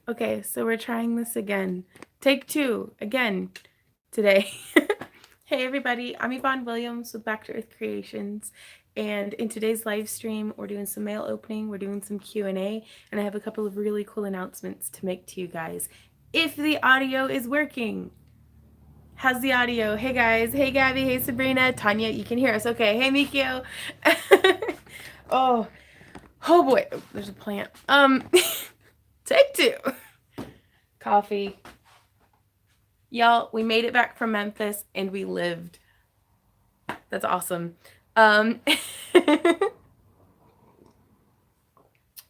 Okay, so we're trying this again. Take two, again, today. Hey everybody, I'm Yvonne Williams with Back to Earth Creations, and in today's live stream, we're doing some mail opening, we're doing some Q&A, and I have a couple of really cool announcements to make to you guys. If the audio is working. How's the audio? Hey guys, hey Gabby, hey Sabrina, Tanya, you can hear us. Okay, hey Mikio. oh, oh boy, oh, there's a plant. Take two. Coffee. Y'all, we made it back from Memphis and we lived. That's awesome. You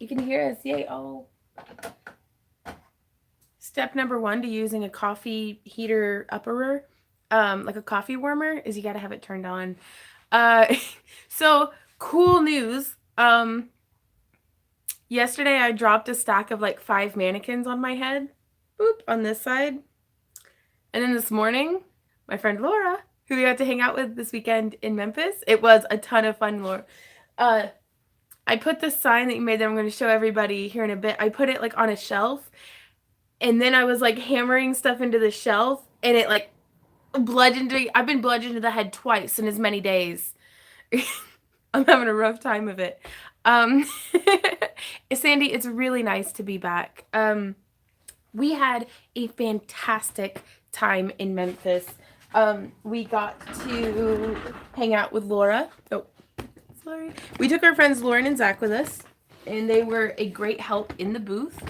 can hear us. Yay. Oh. Step number 1 to using a coffee heater upperer, like a coffee warmer, is you got to have it turned on. So cool news. Yesterday I dropped a stack of like 5 mannequins on my head. Boop, on this side. And then this morning, my friend Laura, who we got to hang out with this weekend in Memphis, it was a ton of fun, Laura. I put this sign that you made that I'm going to show everybody here in a bit. I put it like on a shelf, and then I was like hammering stuff into the shelf, and it like bludgeoned me. I've been bludgeoned to the head twice in as many days. I'm having a rough time of it. Sandy, it's really nice to be back. We had a fantastic time in Memphis. We got to hang out with Laura. Oh, sorry. We took our friends Lauren and Zach with us, and they were a great help in the booth.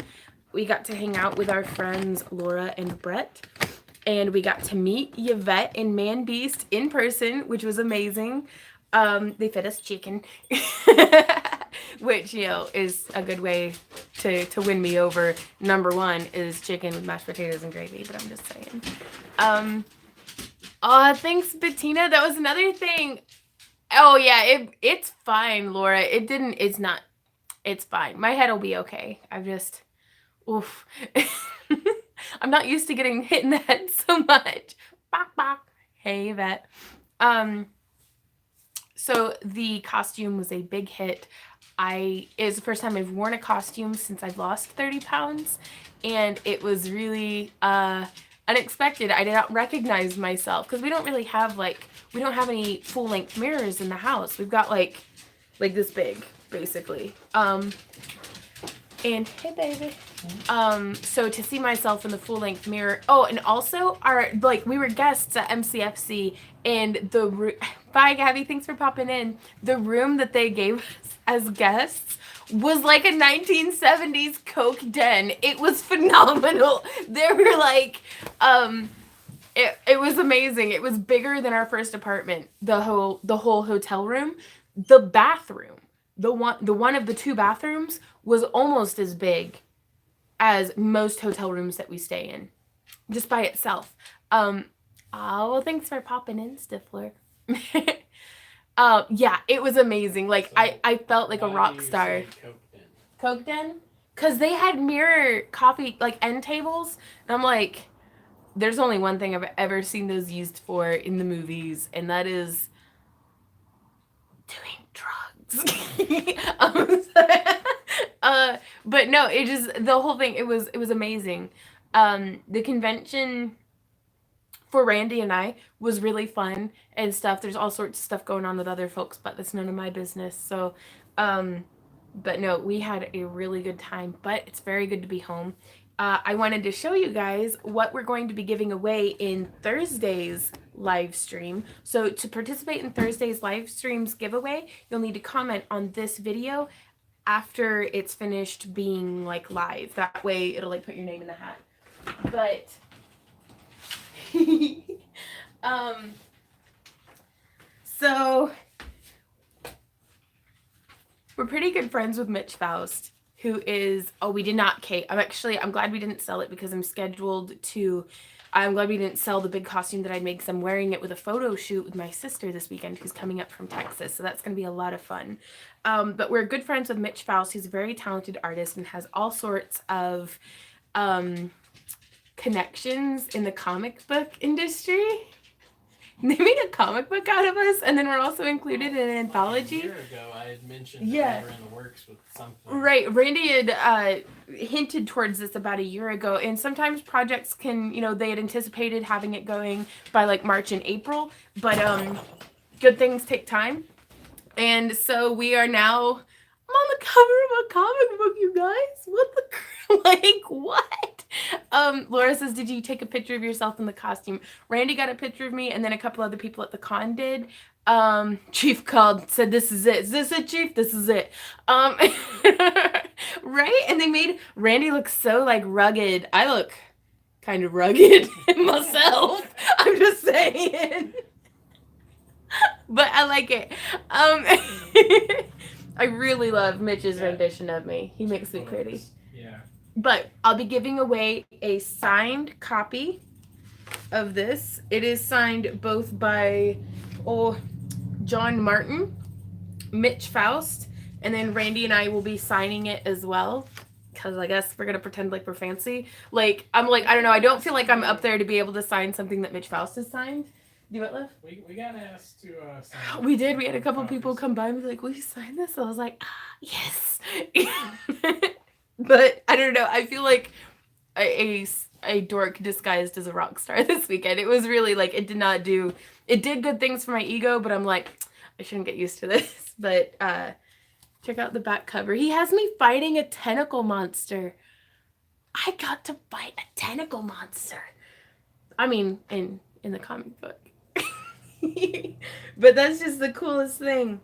We got to hang out with our friends Laura and Brett, and we got to meet Yvette and Man Beast in person, which was amazing. They fed us chicken, which, you know, is a good way to win me over. Number 1 is chicken with mashed potatoes and gravy, but I'm just saying. Thanks, Bettina. That was another thing. Oh, yeah, it's fine, Laura. It's fine. My head will be okay. Oof. I'm not used to getting hit in the head so much. Bok, bok. Hey, Yvette. So the costume was a big hit. It was the first time I've worn a costume since I've lost 30 pounds, and it was really unexpected. I did not recognize myself because we don't really have we don't have any full-length mirrors in the house. We've got like this big, basically. And hey baby. So to see myself in the full-length mirror. Oh, and also we were guests at MCFC, and bye Gabby, thanks for popping in. The room that they gave us as guests was like a 1970s Coke den. It was phenomenal. There were like it was amazing. It was bigger than our first apartment. The whole hotel room, the bathroom, the one of the 2 bathrooms was almost as big as most hotel rooms that we stay in, just by itself. Well, thanks for popping in, Stifler. Yeah, it was amazing. Like, so I felt like a rock star. Coke Den? Because they had mirror coffee, like, end tables. And I'm like, there's only one thing I've ever seen those used for in the movies, and that is doing drugs. But no, the whole thing, it was amazing. The convention for Randy and I was really fun and stuff. There's all sorts of stuff going on with other folks, but that's none of my business. So, but no, we had a really good time, but it's very good to be home. I wanted to show you guys what we're going to be giving away in Thursday's live stream. So to participate in Thursday's live stream's giveaway, you'll need to comment on this video after it's finished being like live. That way it'll like put your name in the hat. But so we're pretty good friends with Mitch Faust, who is, we did not, Kate. I'm glad we didn't sell it because I'm glad we didn't sell the big costume that I made because I'm wearing it with a photo shoot with my sister this weekend who's coming up from Texas. So that's going to be a lot of fun. But we're good friends with Mitch Faust, who's a very talented artist and has all sorts of connections in the comic book industry. They made a comic book out of us, and then we're also included in an anthology. A year ago, I had mentioned Yeah. that we were in the works with something. Right. Randy had hinted towards this about a year ago, and sometimes projects can, they had anticipated having it going by like March and April, but good things take time. And so we are now. I'm on the cover of a comic book, you guys. What the like what? Laura says, did you take a picture of yourself in the costume? Randy got a picture of me, and then a couple other people at the con did. Chief called, said, this is it. Is this it, Chief? This is it. Right? And they made Randy look so like rugged. I look kind of rugged myself. I'm just saying. But I like it. I really love Mitch's rendition of me. He makes me pretty. Yeah. But I'll be giving away a signed copy of this. It is signed both by John Martin, Mitch Faust, and then Randy and I will be signing it as well. Because I guess we're going to pretend like we're fancy. Like, I don't know. I don't feel like I'm up there to be able to sign something that Mitch Faust has signed. Do what, Liv? We got asked to sign. We did. We had a couple people come by and be like, will you sign this? I was like, yes. But I don't know. I feel like a dork disguised as a rock star this weekend. It was really like, it did good things for my ego, but I'm like, I shouldn't get used to this. But check out the back cover. He has me fighting a tentacle monster. I got to fight a tentacle monster. I mean, in the comic book. But that's just the coolest thing.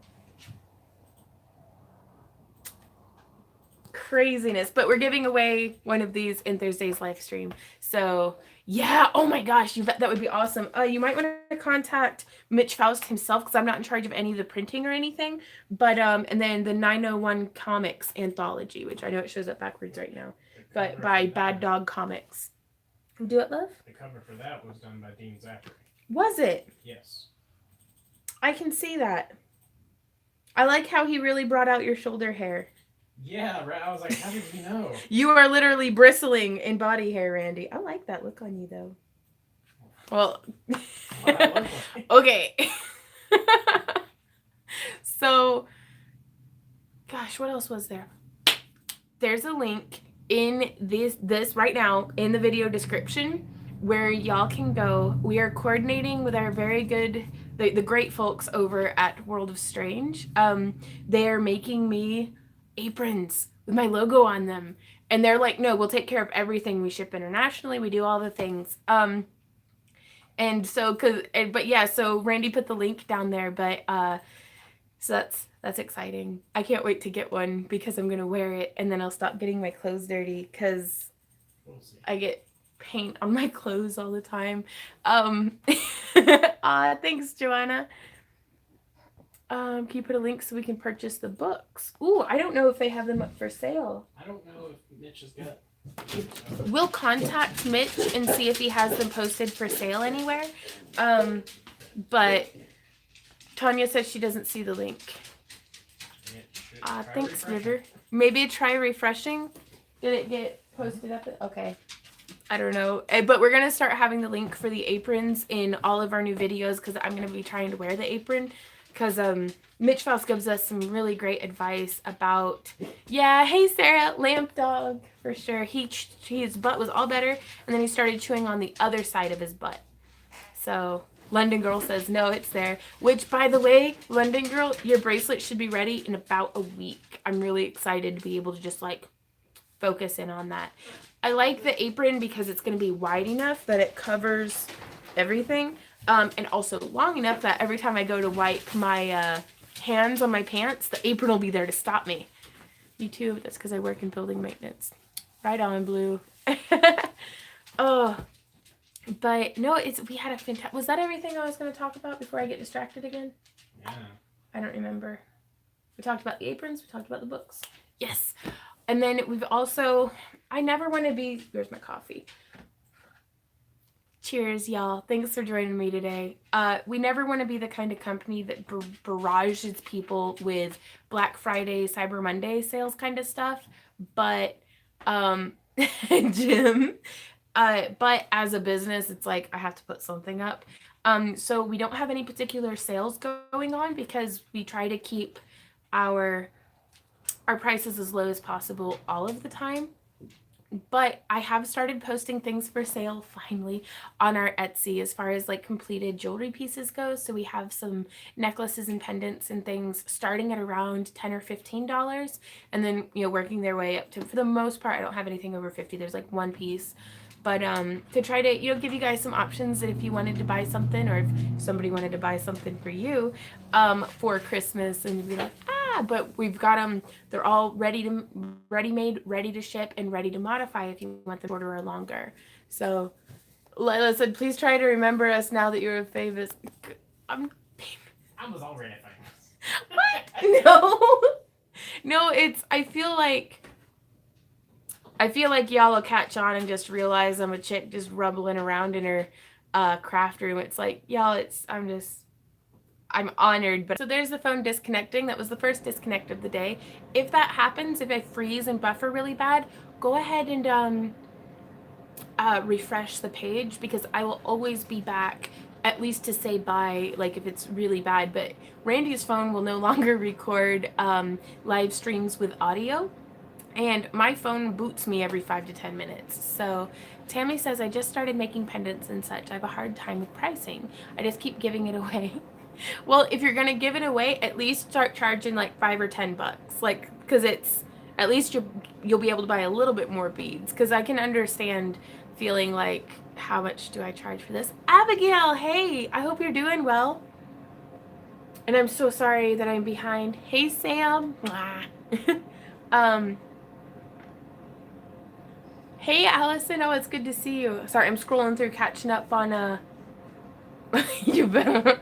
Craziness. But we're giving away one of these in Thursday's live stream. So yeah, oh my gosh, that would be awesome. You might want to contact Mitch Faust himself, because I'm not in charge of any of the printing or anything. But and then the 901 Comics anthology, which I know it shows up backwards right now, but by Bad Dog Comics. Do it, love? The cover for that was done by Dean Zachary. Was it? Yes. I can see that. I like how he really brought out your shoulder hair. Yeah, right. I was like, how did you know? You are literally bristling in body hair, Randy. I like that look on you, though. Well, okay. So, gosh, what else was there? There's a link in this right now in the video description where y'all can go. We are coordinating with our very good, the great folks over at World of Strange. They are making me aprons with my logo on them, and they're like, no, we'll take care of everything. We ship internationally, we do all the things. And so so Randy put the link down there, but so that's exciting. I can't wait to get one, because I'm gonna wear it and then I'll stop getting my clothes dirty, because I get paint on my clothes all the time. Thanks, Joanna. Can you put a link so we can purchase the books? Ooh, I don't know if they have them up for sale. I don't know if Mitch has got. We'll contact Mitch and see if he has them posted for sale anywhere. But Tanya says she doesn't see the link. Thanks, River. Maybe try refreshing. Did it get posted up? Okay. I don't know. But we're going to start having the link for the aprons in all of our new videos, because I'm going to be trying to wear the apron. Because Mitch Faust gives us some really great advice about, hey Sarah, lamp dog, for sure. His butt was all better, and then he started chewing on the other side of his butt. So London Girl says, no, it's there. Which, by the way, London Girl, your bracelet should be ready in about a week. I'm really excited to be able to just like focus in on that. I like the apron because it's going to be wide enough that it covers everything. And also long enough that every time I go to wipe my hands on my pants, the apron will be there to stop me. Me too. That's because I work in building maintenance. Right on, Blue. Oh, but no, we had a fantastic. Was that everything I was going to talk about before I get distracted again? Yeah. I don't remember. We talked about the aprons. We talked about the books. Yes. And then we've also. I never want to be. Where's my coffee? Cheers, y'all. Thanks for joining me today. We never want to be the kind of company that barrages people with Black Friday, Cyber Monday sales kind of stuff. But, Jim, but as a business, it's like I have to put something up. So we don't have any particular sales going on because we try to keep our prices as low as possible all of the time. But I have started posting things for sale finally on our Etsy as far as like completed jewelry pieces go. So we have some necklaces and pendants and things starting at around $10 or $15, and then working their way up to, for the most part, I don't have anything over 50. There's like one piece. But to try to give you guys some options that if you wanted to buy something, or if somebody wanted to buy something for you for Christmas, and you'd be like, but we've got them. They're all ready-made, ready to ship, and ready to modify if you want the shorter or longer. So, Layla said, please try to remember us now that you're famous. I was already famous. What? No. No, I feel like y'all will catch on and just realize I'm a chick just rumbling around in her craft room. It's like, y'all, I'm honored. But so there's the phone disconnecting. That was the first disconnect of the day. If that happens, if I freeze and buffer really bad, go ahead and refresh the page, because I will always be back at least to say bye, like if it's really bad. But Randy's phone will no longer record live streams with audio, and my phone boots me every 5 to 10 minutes. So Tammy says, I just started making pendants and such. I have a hard time with pricing. I just keep giving it away. Well, if you're gonna give it away, at least start charging like $5 or $10, like, because it's at least you'll be able to buy a little bit more beads. Because I can understand feeling like, how much do I charge for this? Abigail, hey, I hope you're doing well. And I'm so sorry that I'm behind. Hey, Sam. Hey, Allison. Oh, it's good to see you. Sorry, I'm scrolling through, catching up on you better.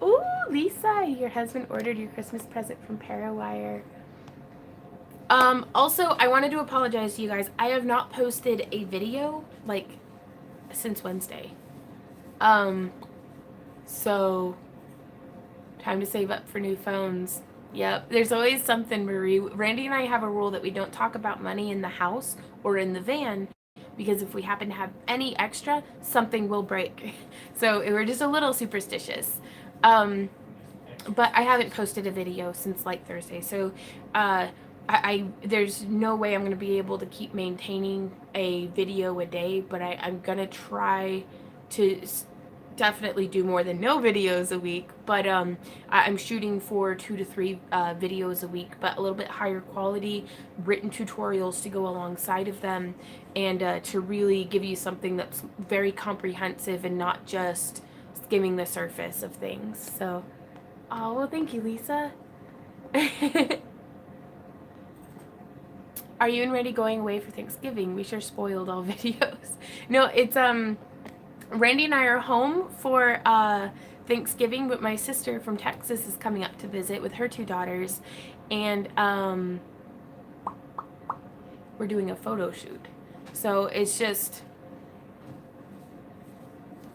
Ooh, Lisa, your husband ordered your Christmas present from Parawire. Also, I wanted to apologize to you guys. I have not posted a video, like, since Wednesday. So, time to save up for new phones. Yep, there's always something, Marie. Randy and I have a rule that we don't talk about money in the house or in the van, because if we happen to have any extra, something will break. So we're just a little superstitious. But I haven't posted a video since like Thursday. So there's no way I'm going to be able to keep maintaining a video a day, but I'm going to try to definitely do more than no videos a week. But I'm shooting for 2 to 3 videos a week, but a little bit higher quality written tutorials to go alongside of them, and to really give you something that's very comprehensive and not just skimming the surface of things. So, oh, well, thank you, Lisa. Are you and Randy going away for Thanksgiving? We sure spoiled all videos. No, it's Randy and I are home for Thanksgiving, but my sister from Texas is coming up to visit with her 2 daughters, and we're doing a photo shoot. So it's just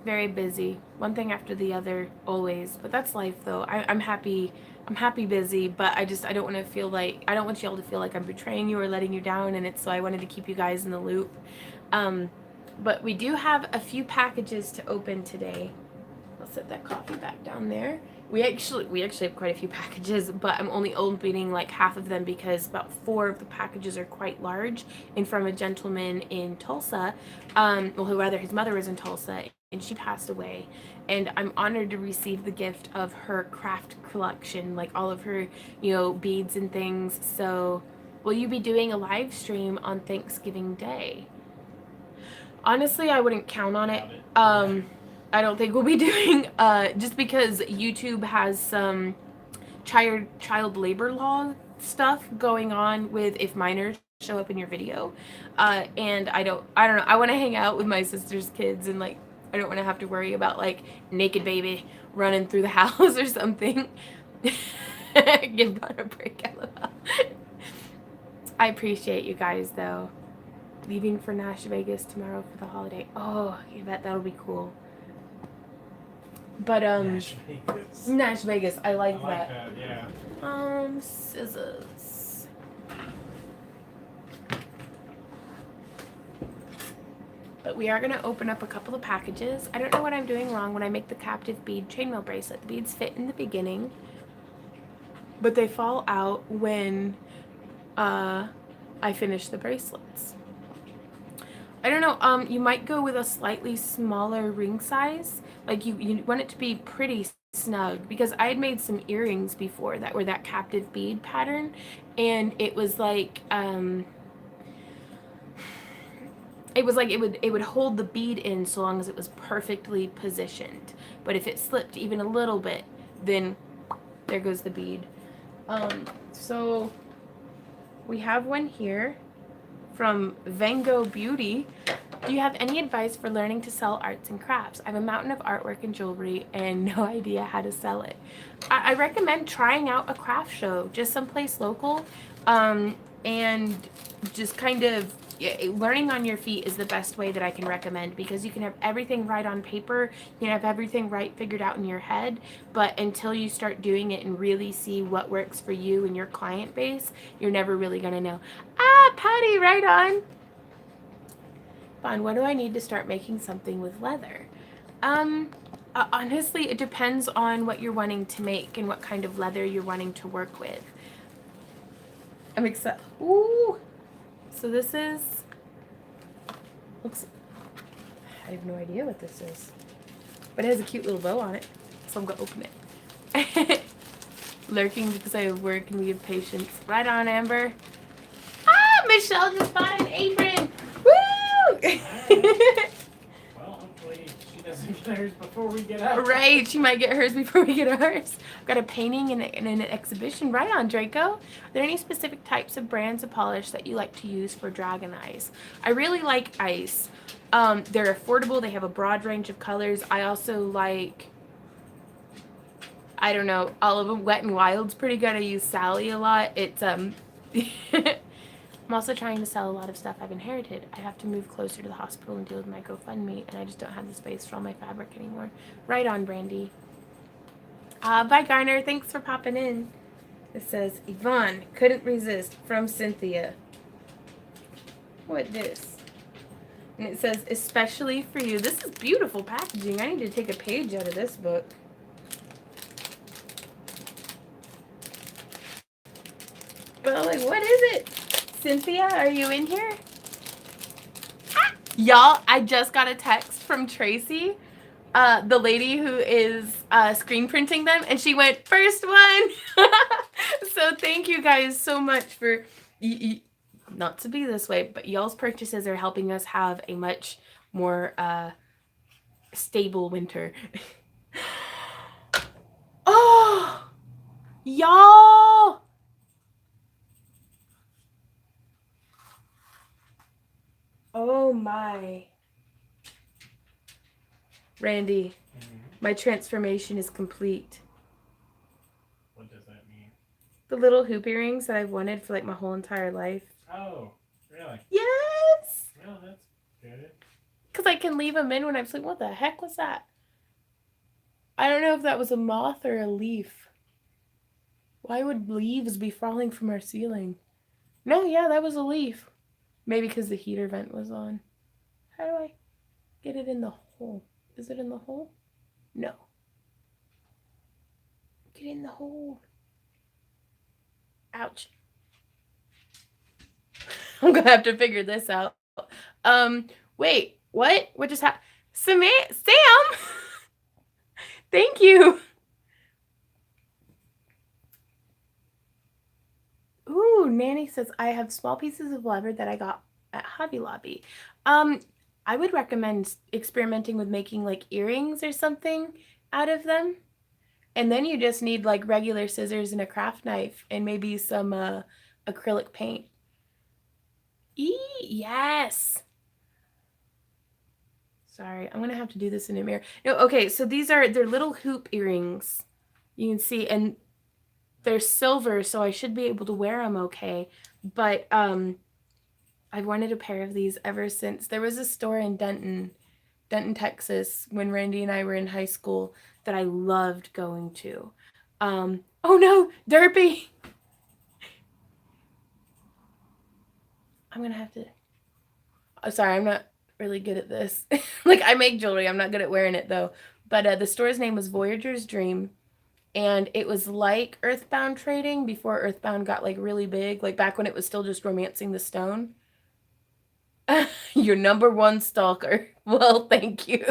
very busy, one thing after the other, always. But that's life, though. I'm happy busy, but I don't want to feel like, I don't want y'all to feel like I'm betraying you or letting you down, and so I wanted to keep you guys in the loop. But we do have a few packages to open today. I'll set that coffee back down there. We actually have quite a few packages, but I'm only opening like half of them because about 4 of the packages are quite large, and from a gentleman in Tulsa, who rather, his mother was in Tulsa, and she passed away, and I'm honored to receive the gift of her craft collection, like all of her, beads and things. So, will you be doing a live stream on Thanksgiving Day? Honestly, I wouldn't count on it. I don't think we'll be doing, just because YouTube has some child labor law stuff going on with if minors show up in your video. And I don't know. I want to hang out with my sister's kids, and like, I don't want to have to worry about like naked baby running through the house or something. Give God a break, LOL. I appreciate you guys, though. Leaving for Nash Vegas tomorrow for the holiday. Oh, you bet that'll be cool. But Nash Vegas, I like that. Yeah. Scissors. But we are going to open up a couple of packages. I don't know what I'm doing wrong when I make the captive bead chainmail bracelet. The beads fit in the beginning, but they fall out when I finish the bracelets. I don't know, you might go with a slightly smaller ring size. Like you want it to be pretty snug, because I had made some earrings before that were that captive bead pattern, and it was like it would hold the bead in so long as it was perfectly positioned. But if it slipped even a little bit, then there goes the bead. So we have one here from Vango Beauty. Do you have any advice for learning to sell arts and crafts? I have a mountain of artwork and jewelry and no idea how to sell it. I recommend trying out a craft show, just someplace local, and just kind of learning on your feet is the best way that I can recommend, because you can have everything right on paper, you can have everything right figured out in your head, but until you start doing it and really see what works for you and your client base, you're never really going to know. Patty, right on. Bon, what do I need to start making something with leather? Honestly, it depends on what you're wanting to make and what kind of leather you're wanting to work with. I'm excited. Ooh! So this is, looks, I have no idea what this is, but it has a cute little bow on it, so I'm gonna open it. Lurking because I have work and we have patience. Right on, Amber. Michelle just bought an apron. Woo! Well, hopefully she doesn't get hers before we get up. Right, she might get hers before we get ours. I've got a painting and an exhibition. Right on, Draco. Are there any specific types of brands of polish that you like to use for dragon eyes? I really like ice. They're affordable. They have a broad range of colors. I also like, I don't know, all of them. Wet and Wild's pretty good. I use Sally a lot. It's I'm also trying to sell a lot of stuff I've inherited. I have to move closer to the hospital and deal with my GoFundMe, and I just don't have the space for all my fabric anymore. Right on, Brandy. Bye, Garner. Thanks for popping in. It says, Yvonne, couldn't resist, from Cynthia. What this? And it says, especially for you. This is beautiful packaging. I need to take a page out of this book. Well, like, what is it? Cynthia, are you in here? Y'all, I just got a text from Tracy, the lady who is screen printing them, and she went, first one. So thank you guys so much for, not to be this way, but y'all's purchases are helping us have a much more stable winter. Oh, y'all. Oh my. Randy, my transformation is complete. What does that mean? The little hoop earrings that I've wanted for like my whole entire life. Oh, really? Yes! Well, that's good. Because I can leave them in when I'm sleeping. What the heck was that? I don't know if that was a moth or a leaf. Why would leaves be falling from our ceiling? No, yeah, that was a leaf. Maybe because the heater vent was on. How do I get it in the hole? Is it in the hole? No. Get in the hole. Ouch. I'm gonna have to figure this out. Wait, what? What just happened? Sam! Thank you. Ooh, Nanny says, I have small pieces of leather that I got at Hobby Lobby. I would recommend experimenting with making like earrings or something out of them. And then you just need like regular scissors and a craft knife and maybe some acrylic paint. Yes. Sorry, I'm gonna have to do this in a mirror. No, okay, so they're little hoop earrings. You can see, and they're silver, so I should be able to wear them okay. But I've wanted a pair of these ever since. There was a store in Denton, Texas, when Randy and I were in high school that I loved going to. Oh no, Derpy! I'm gonna have to. Oh, sorry, I'm not really good at this. Like, I make jewelry. I'm not good at wearing it, though. But the store's name was Voyager's Dream. And it was like Earthbound Trading before Earthbound got, like, really big. Like, back when it was still just Romancing the Stone. Your number one stalker. Well, thank you.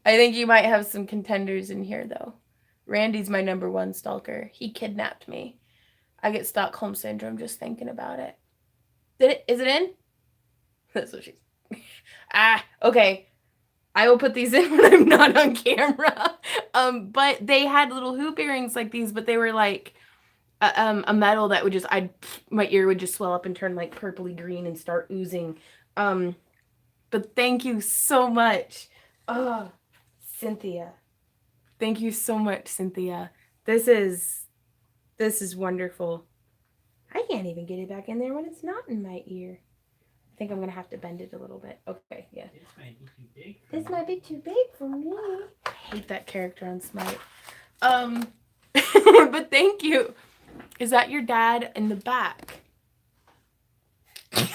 I think you might have some contenders in here, though. Randy's my number one stalker. He kidnapped me. I get Stockholm Syndrome just thinking about it. Is it in? That's what she's... Okay. I will put these in when I'm not on camera. But they had little hoop earrings like these, but they were like a metal that would just, my ear would just swell up and turn like purpley green and start oozing. But thank you so much. Oh, Cynthia. Thank you so much, Cynthia. This is wonderful. I can't even get it back in there when it's not in my ear. I think I'm going to have to bend it a little bit. Okay, yeah. This might be too big. This might be too big for me. I hate that character on Smite. But thank you. Is that your dad in the back? That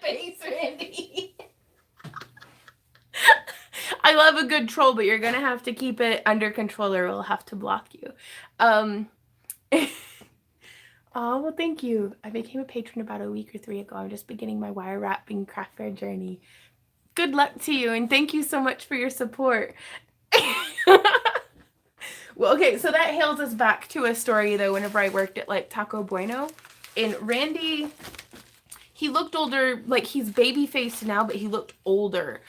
face, Randy. I love a good troll, but you're going to have to keep it under control or we'll have to block you. Oh, well, thank you. I became a patron about a week or 3 ago. I'm just beginning my wire wrapping craft fair journey. Good luck to you, and thank you so much for your support. Well, okay, so that hails us back to a story, though, whenever I worked at, like, Taco Bueno. And Randy, he looked older, like, he's baby-faced now, but he looked older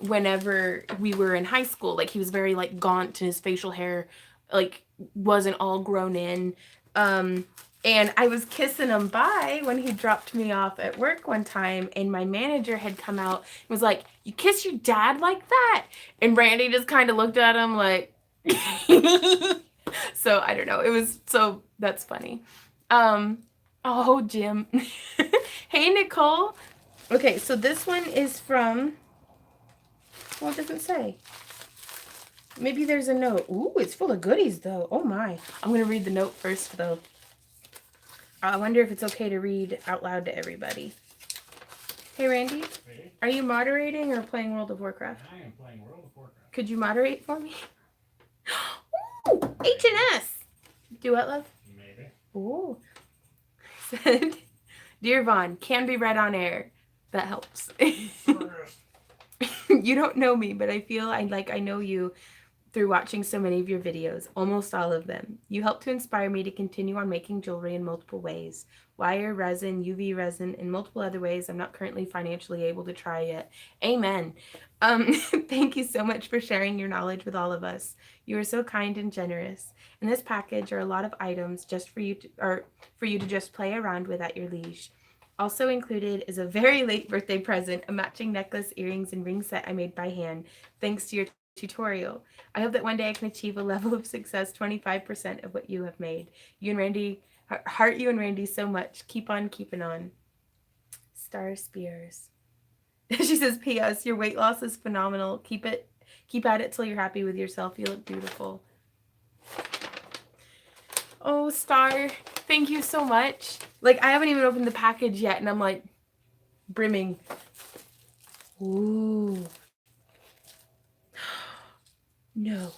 whenever we were in high school. Like, he was very, like, gaunt, and his facial hair, like, wasn't all grown in. And I was kissing him bye when he dropped me off at work one time, and my manager had come out and was like, "You kiss your dad like that?" And Randy just kind of looked at him like, so I don't know. So that's funny. Oh, Jim. Hey, Nicole. Okay, so this one is from, well, it doesn't say. Maybe there's a note. Ooh, it's full of goodies, though. Oh, my. I'm going to read the note first, though. I wonder if it's okay to read out loud to everybody. Hey, Randy. Hey. Are you moderating or playing World of Warcraft? I am playing World of Warcraft. Could you moderate for me? Ooh, H&S. Duet love? Maybe. Ooh. Said, Dear Vaughn, can be read on air. That helps. You don't know me, but I feel like I know you through watching so many of your videos, almost all of them. You help to inspire me to continue on making jewelry in multiple ways. Wire, resin, UV resin, and multiple other ways I'm not currently financially able to try yet. Amen. Thank you so much for sharing your knowledge with all of us. You are so kind and generous. In this package are a lot of items just for you to just play around with at your leisure. Also included is a very late birthday present, a matching necklace, earrings, and ring set I made by hand, thanks to your tutorial. I hope that one day I can achieve a level of success 25% of what you have made. You and Randy, heart you and Randy so much. Keep on keeping on. Star Spears. She says, P.S. Your weight loss is phenomenal. Keep at it till you're happy with yourself. You look beautiful. Oh, Star, thank you so much. Like, I haven't even opened the package yet, and I'm like brimming. Ooh. No way.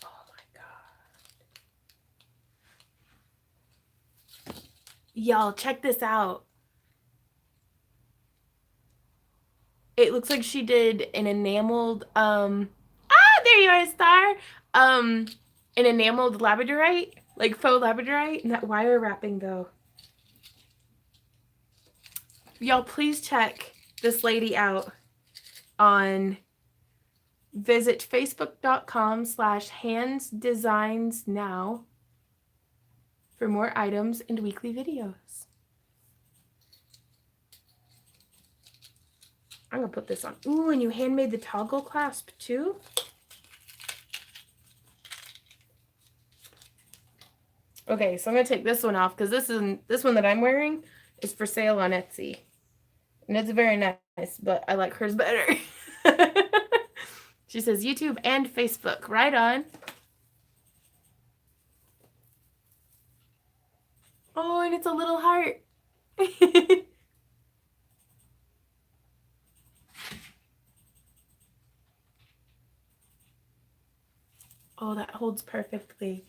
Oh my God. Y'all, check this out. It looks like she did an enameled, there you are, Star. An enameled labradorite, like faux labradorite, and that wire wrapping, though. Y'all, please check this lady out on visit facebook.com/handsdesignsnow for more items and weekly videos. I'm gonna put this on. Ooh, and you handmade the toggle clasp too? Okay, so I'm gonna take this one off because this one that I'm wearing is for sale on Etsy. And it's very nice, but I like hers better. She says YouTube and Facebook. Right on. and it's a little heart. Oh, that holds perfectly.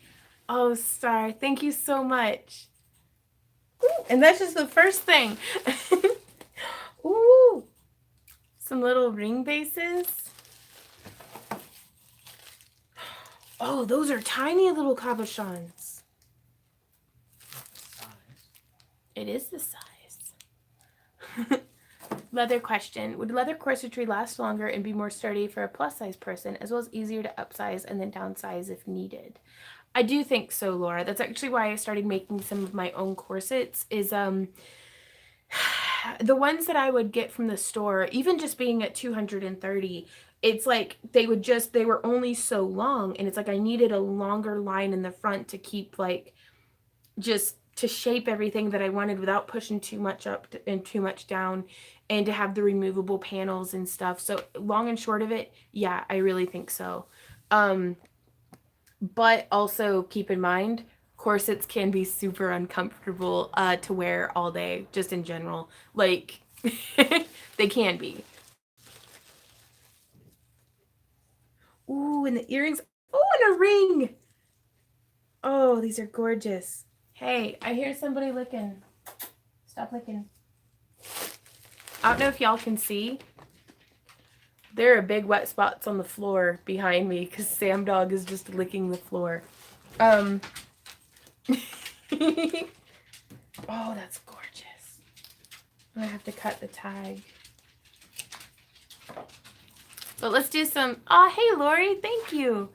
Oh, Star, thank you so much. Ooh, and that's just the first thing. Ooh, some little ring bases. Oh, those are tiny little cabochons. It is the size. Leather question. Would leather corsetry last longer and be more sturdy for a plus size person, as well as easier to upsize and then downsize if needed? I do think so, Laura. That's actually why I started making some of my own corsets, is the ones that I would get from the store, even just being at 230, it's like they were only so long, and it's like I needed a longer line in the front to keep, like, just to shape everything that I wanted without pushing too much up and too much down, and to have the removable panels and stuff. So long and short of it, yeah, I really think so. But also keep in mind, corsets can be super uncomfortable to wear all day, just in general. Like, they can be. Ooh, and the earrings. Oh, and a ring. Oh, these are gorgeous. Hey, I hear somebody licking. Stop licking. I don't know if y'all can see. There are big wet spots on the floor behind me because Sam Dog is just licking the floor. Oh, that's gorgeous. I'm gonna have to cut the tag. But let's do some. Oh, hey, Lori, thank you.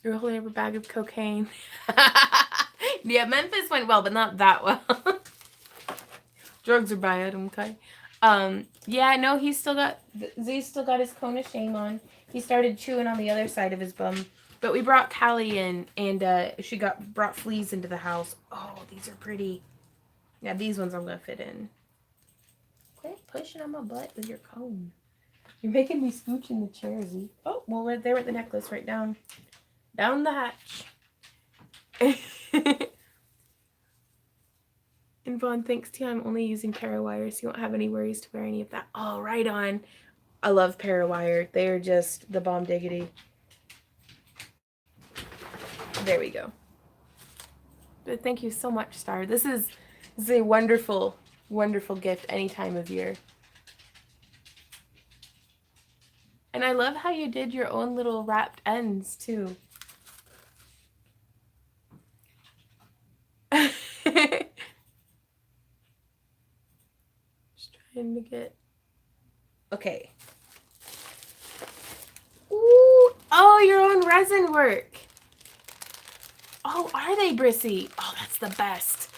You're holding up a bag of cocaine. Yeah, Memphis went well, but not that well. Drugs are bad, okay? Yeah, no, Z's still got his cone of shame on. He started chewing on the other side of his bum. But we brought Callie in, and she brought fleas into the house. Oh, these are pretty. Yeah, these ones I'm gonna fit in. Quit pushing on my butt with your cone. You're making me scooch in the chair, Z. Oh, well, right there with the necklace, right down the hatch. And Vaughn, thanks to you, I'm only using Parawire, so you won't have any worries to wear any of that. Oh, right on. I love Parawire. They are just the bomb diggity. There we go. But thank you so much, Star. This is a wonderful, wonderful gift any time of year. And I love how you did your own little wrapped ends, too. Just trying to get... Okay. Ooh! Oh, your own resin work! Oh, are they, Brissy? Oh, that's the best.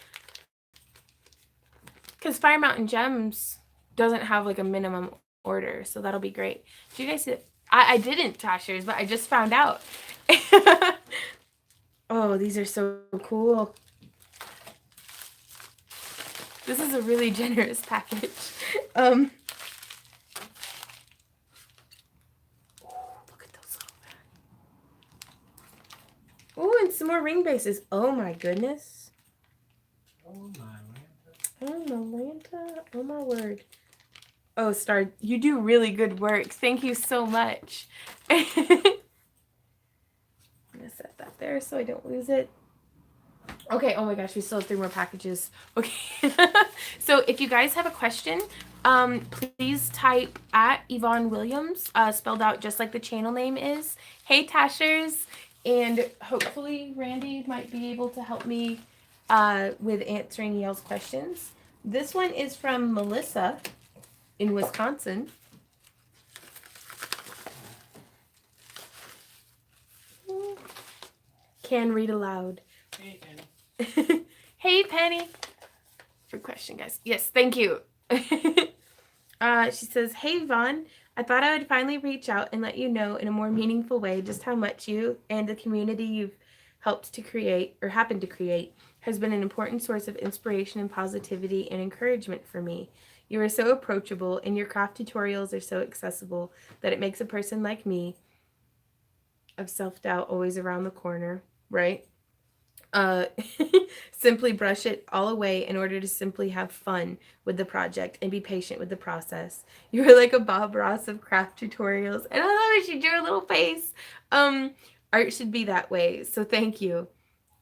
Because Fire Mountain Gems doesn't have, like, a minimum order, so that'll be great. Did you guys see it? I didn't, Tashers, but I just found out. Oh, these are so cool. This is a really generous package. Ooh, look at those little... Ooh, and some more ring bases. Oh my goodness. Oh my Lanta. Oh my Lanta. Oh my word. Oh, Star, you do really good work. Thank you so much. I'm gonna set that there so I don't lose it. Okay, oh my gosh, we still have 3 more packages. Okay. So if you guys have a question, please type at Yvonne Williams, spelled out just like the channel name is. Hey, Tashers. And hopefully Randy might be able to help me with answering y'all's questions. This one is from Melissa in Wisconsin. Can read aloud. Hey, Penny. Hey, Penny. For question, guys. Yes, thank you. She says, hey, Vaughn. I thought I would finally reach out and let you know in a more meaningful way just how much you and the community you've helped to create or happened to create has been an important source of inspiration and positivity and encouragement for me. You are so approachable, and your craft tutorials are so accessible that it makes a person like me, of self-doubt always around the corner, right? Uh, simply brush it all away in order to simply have fun with the project and be patient with the process. You're like a Bob Ross of craft tutorials. And I love it. She drew a little face. Um, Art should be that way. So thank you.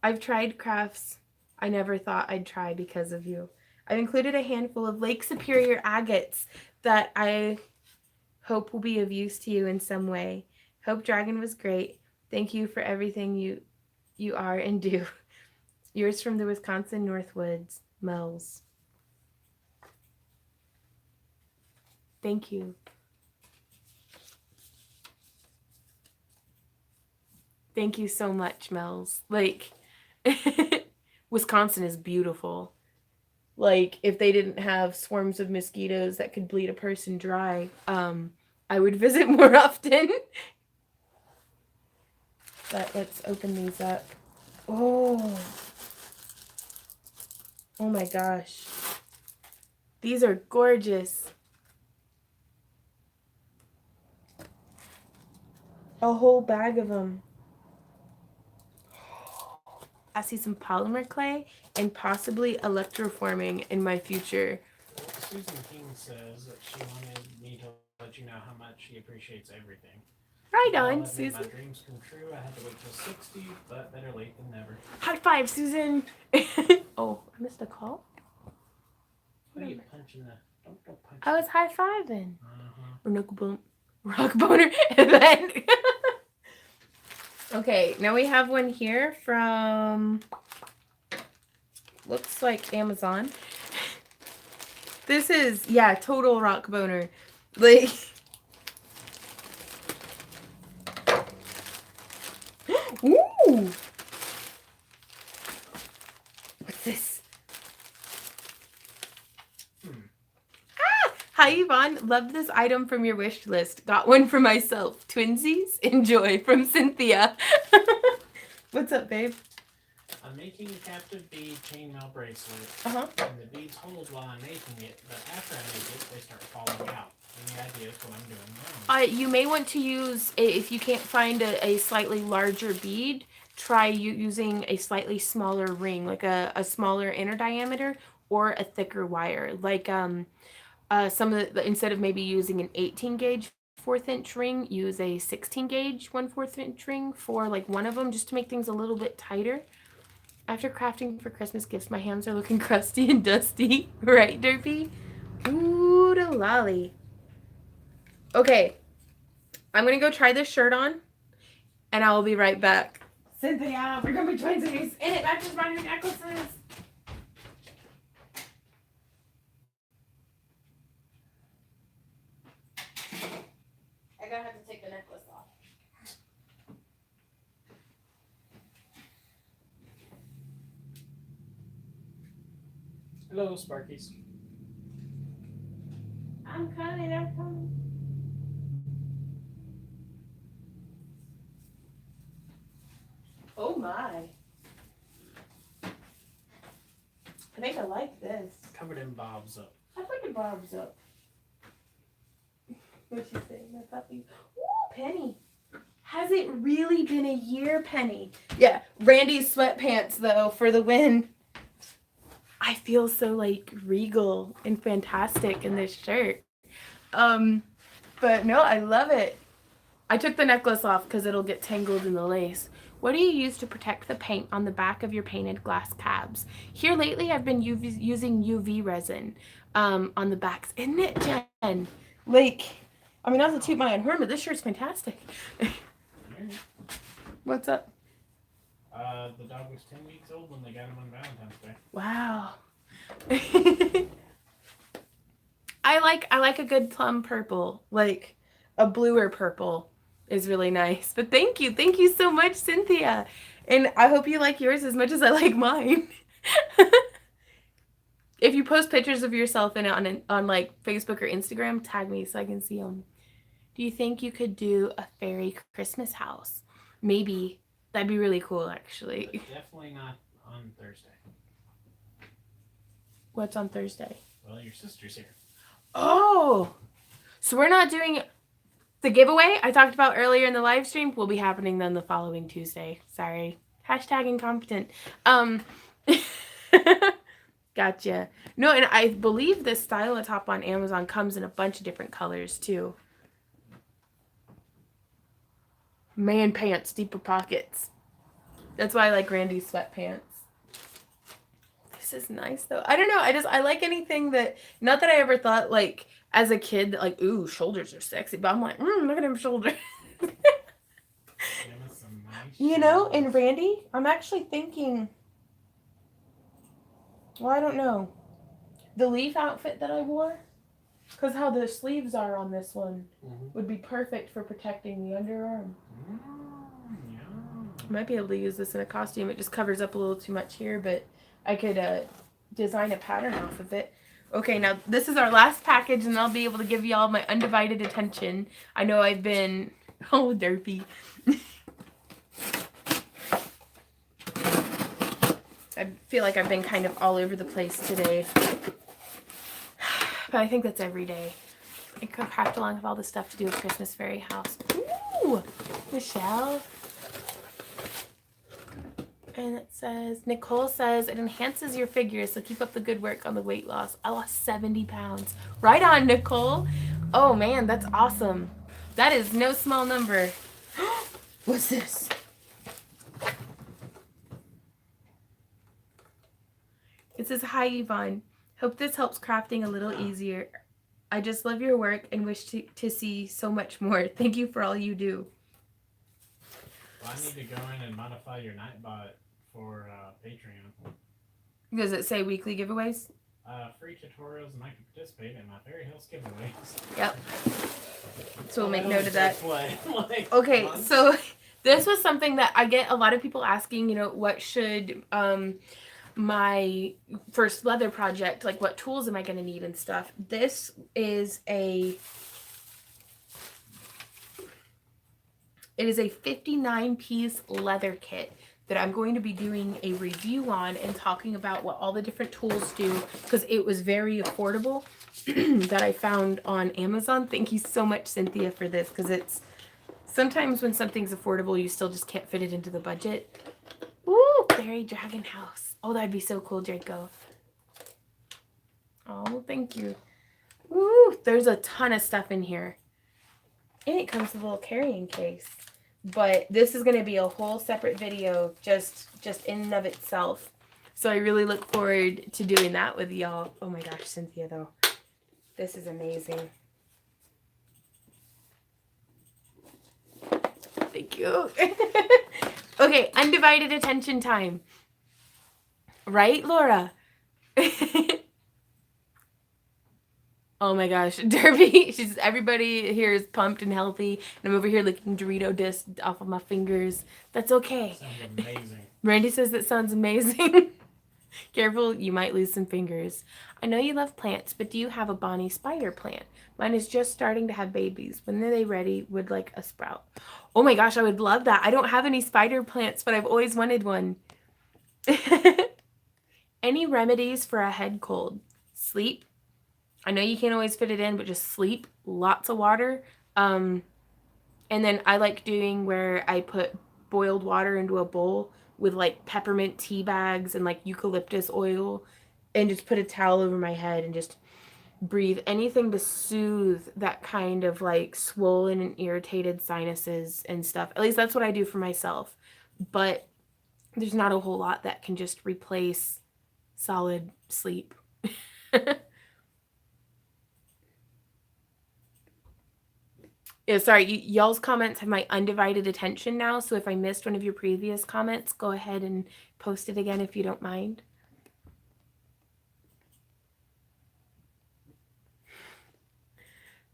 I've tried crafts I never thought I'd try because of you. I've included a handful of Lake Superior agates that I hope will be of use to you in some way. Hope Dragon was great. Thank you for everything you are and do. Yours from the Wisconsin Northwoods, Mel's. Thank you. Thank you so much, Mel's. Like, Wisconsin is beautiful. Like, if they didn't have swarms of mosquitoes that could bleed a person dry, I would visit more often. But let's open these up. Oh. Oh my gosh. These are gorgeous. A whole bag of them. I see some polymer clay and possibly electroforming in my future. Susan King says that she wanted me to let you know how much she appreciates everything. Right I'll on, admit Susan. my dreams come true. I had to wait till 60, but better late than never. High five, Susan. Oh, I missed a call? What are you punching the... Don't punch I was high fiving. Uh-huh. Rock boner. And then... Okay, now we have one here from... Looks like Amazon. This is, yeah, total rock boner. Like... Ooh! What's this? Ah! Hi, Yvonne. Loved this item from your wish list. Got one for myself. Twinsies? Enjoy. From Cynthia. What's up, babe? I'm making a captive bead chainmail bracelet. Uh-huh. And the beads hold while I'm making it, but after I make it, they start falling out. Any ideas what I'm doing wrong? You may want to use, if you can't find a slightly larger bead, try using a slightly smaller ring, like a smaller inner diameter or a thicker wire. Like some of the, instead of maybe using an 18 gauge 1/4 inch ring, use a 16 gauge 1/4 inch ring for like one of them, just to make things a little bit tighter. After crafting for Christmas gifts, my hands are looking crusty and dusty. Right, Derpy? Ooh, the lolly. Okay, I'm gonna go try this shirt on, and I will be right back. Cynthia, we're gonna be twinsies, and it matches my new necklaces. I'm gonna have to take the necklace off. Hello, Sparkies. I'm coming. Oh my. I think I like this. Covered in bobs up. I put the barbs up. What you say, my puppy? Ooh, Penny. Has it really been a year, Penny? Yeah, Randy's sweatpants, though, for the win. I feel so, like, regal and fantastic in this shirt. But no, I love it. I took the necklace off because it'll get tangled in the lace. What do you use to protect the paint on the back of your painted glass cabs? Here lately, I've been using UV resin on the backs. Isn't it, Jen? Like, I mean, not to toot my own horn, but this shirt's fantastic. What's up? The dog was 10 weeks old when they got him on Valentine's Day. Wow. I like a good plum purple. Like, a bluer purple is really nice. But thank you so much, Cynthia. And I hope you like yours as much as I like mine. If you post pictures of yourself on like Facebook or Instagram, tag me so I can see them. Do you think you could do a fairy Christmas house? Maybe. That'd be really cool, actually. But definitely not on Thursday. What's on Thursday? Well, your sister's here. Oh, so we're not doing the giveaway I talked about earlier in the live stream. Will be happening then the following Tuesday. Sorry. Hashtag incompetent. Gotcha. No, and I believe this stylo top on Amazon comes in a bunch of different colors too. Man pants, deeper pockets. That's why I like Randy's sweatpants. This is nice though. I don't know. I like anything that, not that I ever thought like as a kid that like, ooh, shoulders are sexy, but I'm like, look at them shoulders. You know, and Randy, I'm actually thinking, well, I don't know. The leaf outfit that I wore, because how the sleeves are on this one would be perfect for protecting the underarm. I might be able to use this in a costume. It just covers up a little too much here, but I could design a pattern off of it. Okay, now this is our last package, and I'll be able to give y'all my undivided attention. I know I've been, oh, derpy. I feel like I've been kind of all over the place today. But I think that's every day. I could craft along with all the stuff to do with Christmas Fairy House. Ooh, Michelle. And it says, Nicole says, it enhances your figure, so keep up the good work on the weight loss. I lost 70 pounds. Right on, Nicole. Oh, man, that's awesome. That is no small number. What's this? It says, hi, Yvonne. Hope this helps crafting a little easier. I just love your work and wish to see so much more. Thank you for all you do. Well, I need to go in and modify your Nightbot for Patreon. Does it say weekly giveaways? Free tutorials, and I can participate in my Fairy Hills giveaways. Yep. So we'll make note of that. Like okay, months. So this was something that I get a lot of people asking, you know, what should my first leather project, like what tools am I going to need and stuff. This is a 59-piece leather kit that I'm going to be doing a review on and talking about what all the different tools do, because it was very affordable that I found on Amazon. Thank you so much, Cynthia, for this, because it's sometimes when something's affordable, you still just can't fit it into the budget. Ooh, Fairy Dragon House. Oh, that'd be so cool, Draco. Oh, thank you. Ooh, there's a ton of stuff in here. And it comes with a little carrying case. But this is going to be a whole separate video just in and of itself. So I really look forward to doing that with y'all. Oh my gosh, Cynthia, though. This is amazing. Thank you. Okay, undivided attention time. Right, Laura? Oh my gosh, Derby. She's everybody here is pumped and healthy, and I'm over here licking Dorito disc off of my fingers. That's okay. Sounds amazing. Randy says that sounds amazing. Careful, you might lose some fingers. I know you love plants, but do you have a Bonnie spider plant? Mine is just starting to have babies. When are they ready? Would like a sprout. Oh my gosh, I would love that. I don't have any spider plants, but I've always wanted one. Any remedies for a head cold? Sleep. I know you can't always fit it in, but just sleep. Lots of water. And then I like doing where I put boiled water into a bowl with like peppermint tea bags and like eucalyptus oil, and just put a towel over my head and just breathe. Anything to soothe that kind of like swollen and irritated sinuses and stuff. At least that's what I do for myself. But there's not a whole lot that can just replace solid sleep. Yeah, sorry, y'all's comments have my undivided attention now, so if I missed one of your previous comments, go ahead and post it again if you don't mind.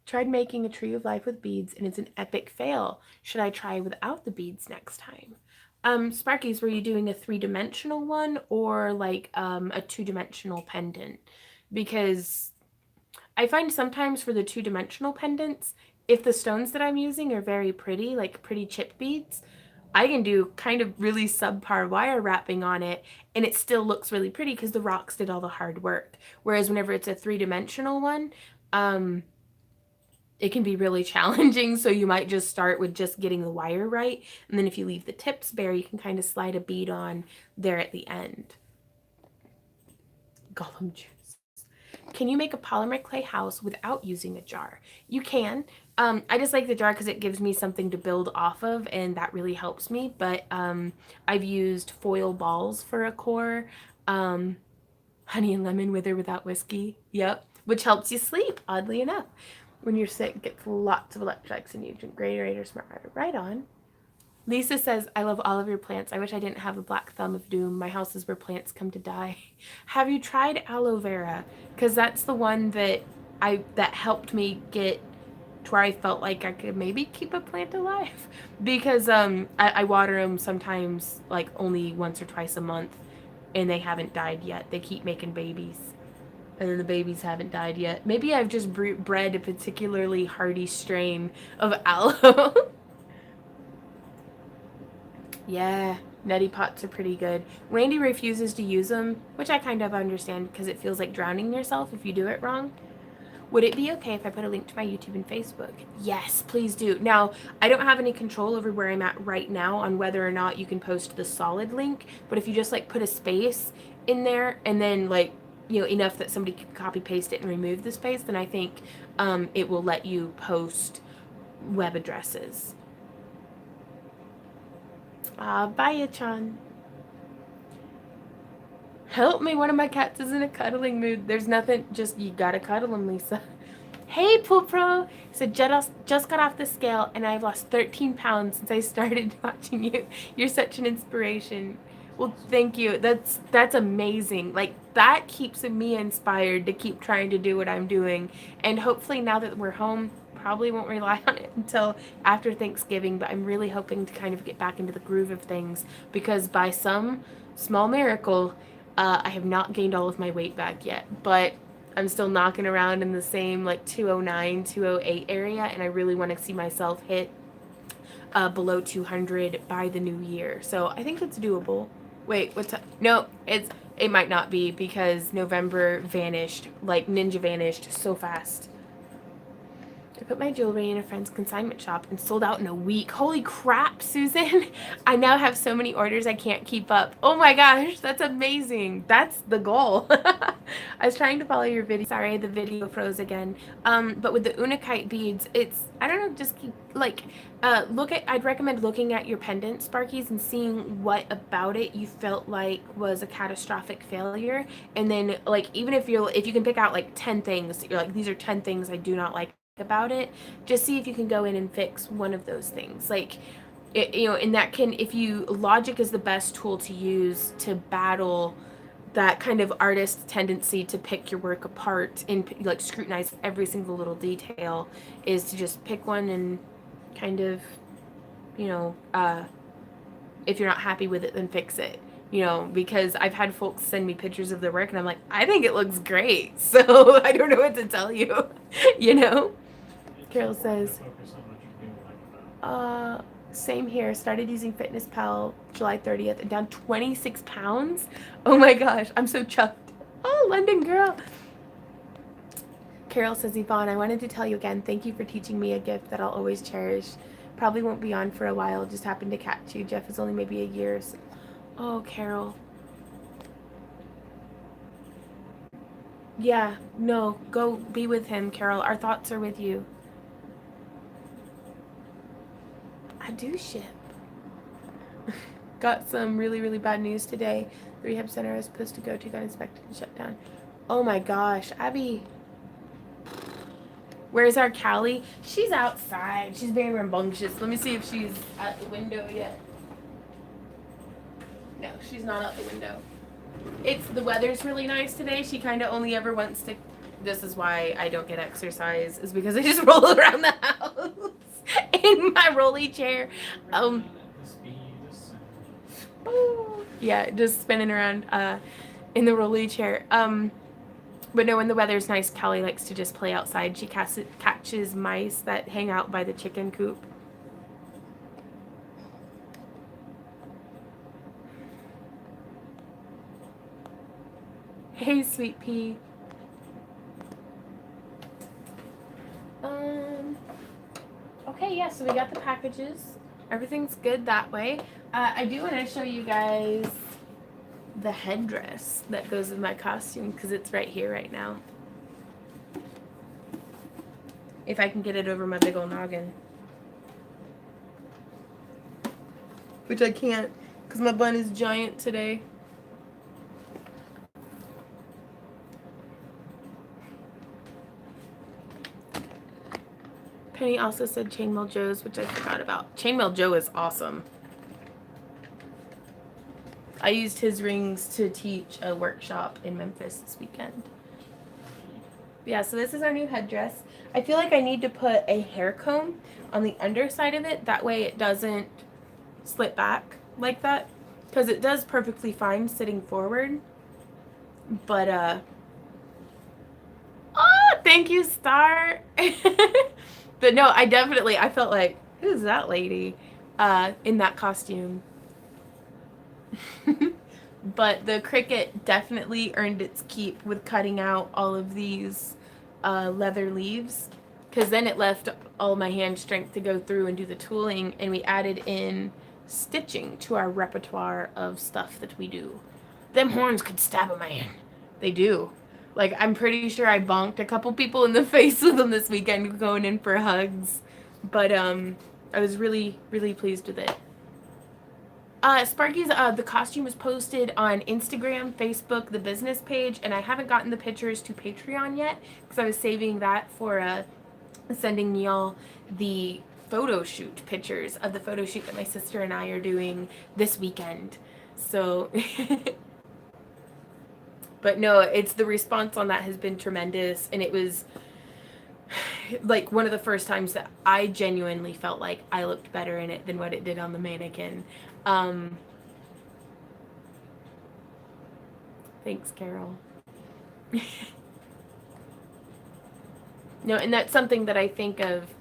Tried making a tree of life with beads, and it's an epic fail. Should I try without the beads next time? Sparkies, were you doing a 3-dimensional one or like a 2-dimensional pendant? Because I find sometimes for the 2-dimensional pendants, if the stones that I'm using are very pretty, like pretty chip beads, I can do kind of really subpar wire wrapping on it, and it still looks really pretty because the rocks did all the hard work. Whereas whenever it's a 3-dimensional one, it can be really challenging. So you might just start with just getting the wire right. And then if you leave the tips bare, you can kind of slide a bead on there at the end. Gollum juice. Can you make a polymer clay house without using a jar? You can. I just like the jar because it gives me something to build off of, and that really helps me. But I've used foil balls for a core. Honey and lemon with or without whiskey. Yep. Which helps you sleep, oddly enough. When you're sick, gets lots of electrolytes and you drink Great or Smart Water. Right on. Lisa says, I love all of your plants. I wish I didn't have a black thumb of doom. My house is where plants come to die. Have you tried aloe vera? Because that's the one that helped me get to where I felt like I could maybe keep a plant alive. Because I water them sometimes like only once or twice a month, and they haven't died yet. They keep making babies, and then the babies haven't died yet. Maybe I've just bred a particularly hardy strain of aloe. Yeah, neti pots are pretty good. Randy refuses to use them, which I kind of understand because it feels like drowning yourself if you do it wrong. Would it be okay if I put a link to my YouTube and Facebook? Yes, please do. Now, I don't have any control over where I'm at right now on whether or not you can post the solid link, but if you just like put a space in there and then like, you know, enough that somebody can copy paste it and remove the space, then I think it will let you post web addresses. Bye-chan. Help me, one of my cats is in a cuddling mood. There's nothing, just you gotta cuddle him, Lisa. Hey, Pool Pro. So just got off the scale and I've lost 13 pounds since I started watching you. You're such an inspiration. Well, thank you. That's amazing. Like that keeps me inspired to keep trying to do what I'm doing. And hopefully now that we're home, probably won't rely on it until after Thanksgiving, but I'm really hoping to kind of get back into the groove of things because by some small miracle, I have not gained all of my weight back yet, but I'm still knocking around in the same like 209, 208 area, and I really want to see myself hit below 200 by the new year. So I think it's doable. Wait, what's up? No, it might not be because November vanished, like ninja vanished so fast. I put my jewelry in a friend's consignment shop and sold out in a week. Holy crap, Susan. I now have so many orders I can't keep up. Oh my gosh, that's amazing. That's the goal. I was trying to follow your video. Sorry, the video froze again. But with the Unakite beads, it's, I don't know, just keep, like, I'd recommend looking at your pendant, Sparkies, and seeing what about it you felt like was a catastrophic failure. And then, like, even if you can pick out, like, 10 things, you're like, these are 10 things I do not like about it, just see if you can go in and fix one of those things. Like, you know, and that can, if you, logic is the best tool to use to battle that kind of artist tendency to pick your work apart and like scrutinize every single little detail, is to just pick one and kind of, you know, if you're not happy with it, then fix it. You know, because I've had folks send me pictures of their work and I'm like, I think it looks great. So I don't know what to tell you, you know? Carol says, same here. Started using Fitness Pal July 30th and down 26 pounds. Oh my gosh, I'm so chuffed. Oh, London girl. Carol says, Yvonne, I wanted to tell you again, thank you for teaching me a gift that I'll always cherish. Probably won't be on for a while, just happened to catch you. Jeff is only maybe a year. So. Oh, Carol. Yeah, no, go be with him, Carol. Our thoughts are with you. I do ship. Got some really, really bad news today. The rehab center I was supposed to go to got inspected and shut down. Oh my gosh, Abby. Where's our Callie? She's outside. She's very rambunctious. Let me see if she's at the window yet. No, she's not out the window. The weather's really nice today. She kind of only ever wants to. This is why I don't get exercise, is because I just roll around the house in my rolly chair. Yeah, just spinning around in the rolly chair. But no, when the weather's nice, Callie likes to just play outside. She catches mice that hang out by the chicken coop. Hey, sweet pea. Okay, yeah, so we got the packages. Everything's good that way. I do want to show you guys the headdress that goes with my costume because it's right here right now. If I can get it over my big old noggin. Which I can't because my bun is giant today. Penny also said Chainmail Joe's, which I forgot about. Chainmail Joe is awesome. I used his rings to teach a workshop in Memphis this weekend. Yeah, so this is our new headdress. I feel like I need to put a hair comb on the underside of it. That way it doesn't slip back like that. Because it does perfectly fine sitting forward. But, oh, thank you, Star. But no, I felt like, who's that lady in that costume? But the Cricut definitely earned its keep with cutting out all of these leather leaves, because then it left all my hand strength to go through and do the tooling, and we added in stitching to our repertoire of stuff that we do. Them horns could stab a man. They do. Like, I'm pretty sure I bonked a couple people in the face with them this weekend going in for hugs. But I was really, really pleased with it. Sparky's, the costume was posted on Instagram, Facebook, the business page, and I haven't gotten the pictures to Patreon yet because I was saving that for sending y'all the photo shoot pictures of the photo shoot that my sister and I are doing this weekend. So, but no, it's the response on that has been tremendous, and it was like one of the first times that I genuinely felt like I looked better in it than what it did on the mannequin. Thanks, Carol. No, and that's something that I think of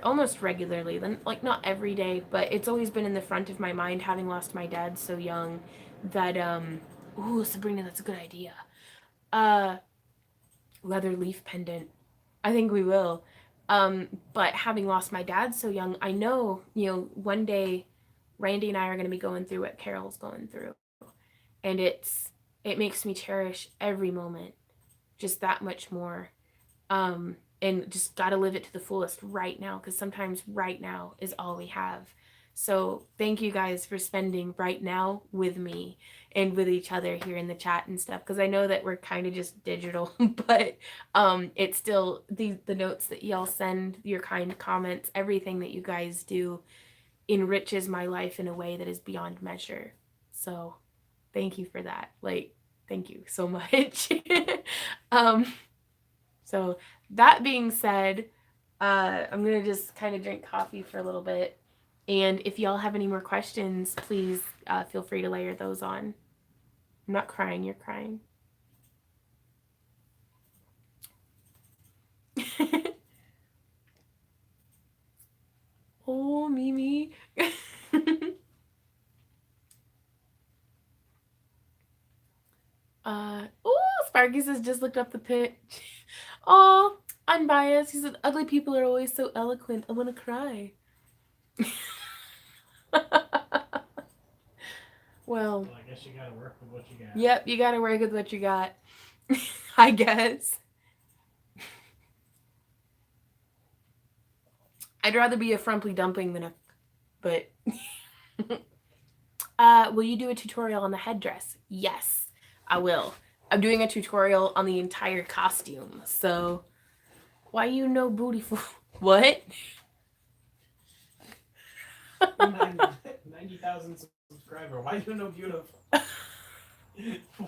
almost regularly. Like, not every day, but it's always been in the front of my mind, having lost my dad so young, that, ooh, Sabrina, that's a good idea. Leather leaf pendant. I think we will. But having lost my dad so young, I know, one day Randy and I are going to be going through what Carol's going through. And it makes me cherish every moment just that much more. And just got to live it to the fullest right now, because sometimes right now is all we have. So thank you guys for spending right now with me and with each other here in the chat and stuff, because I know that we're kind of just digital, but it's still the notes that y'all send, your kind comments, everything that you guys do enriches my life in a way that is beyond measure. So thank you for that. Like, thank you so much. So that being said, I'm going to just kind of drink coffee for a little bit. And if y'all have any more questions, please feel free to layer those on. I'm not crying, you're crying. Oh, Mimi. Oh, Sparky says just looked up the pitch. Oh, unbiased. He said ugly people are always so eloquent. I want to cry. Well, I guess you gotta work with what you got. Yep, you gotta work with what you got. I guess. I'd rather be a frumpy dumpling than a... But... will you do a tutorial on the headdress? Yes, I will. I'm doing a tutorial on the entire costume, so... Why you no bootyful? What? 90,000 subscriber. Why you no beautiful?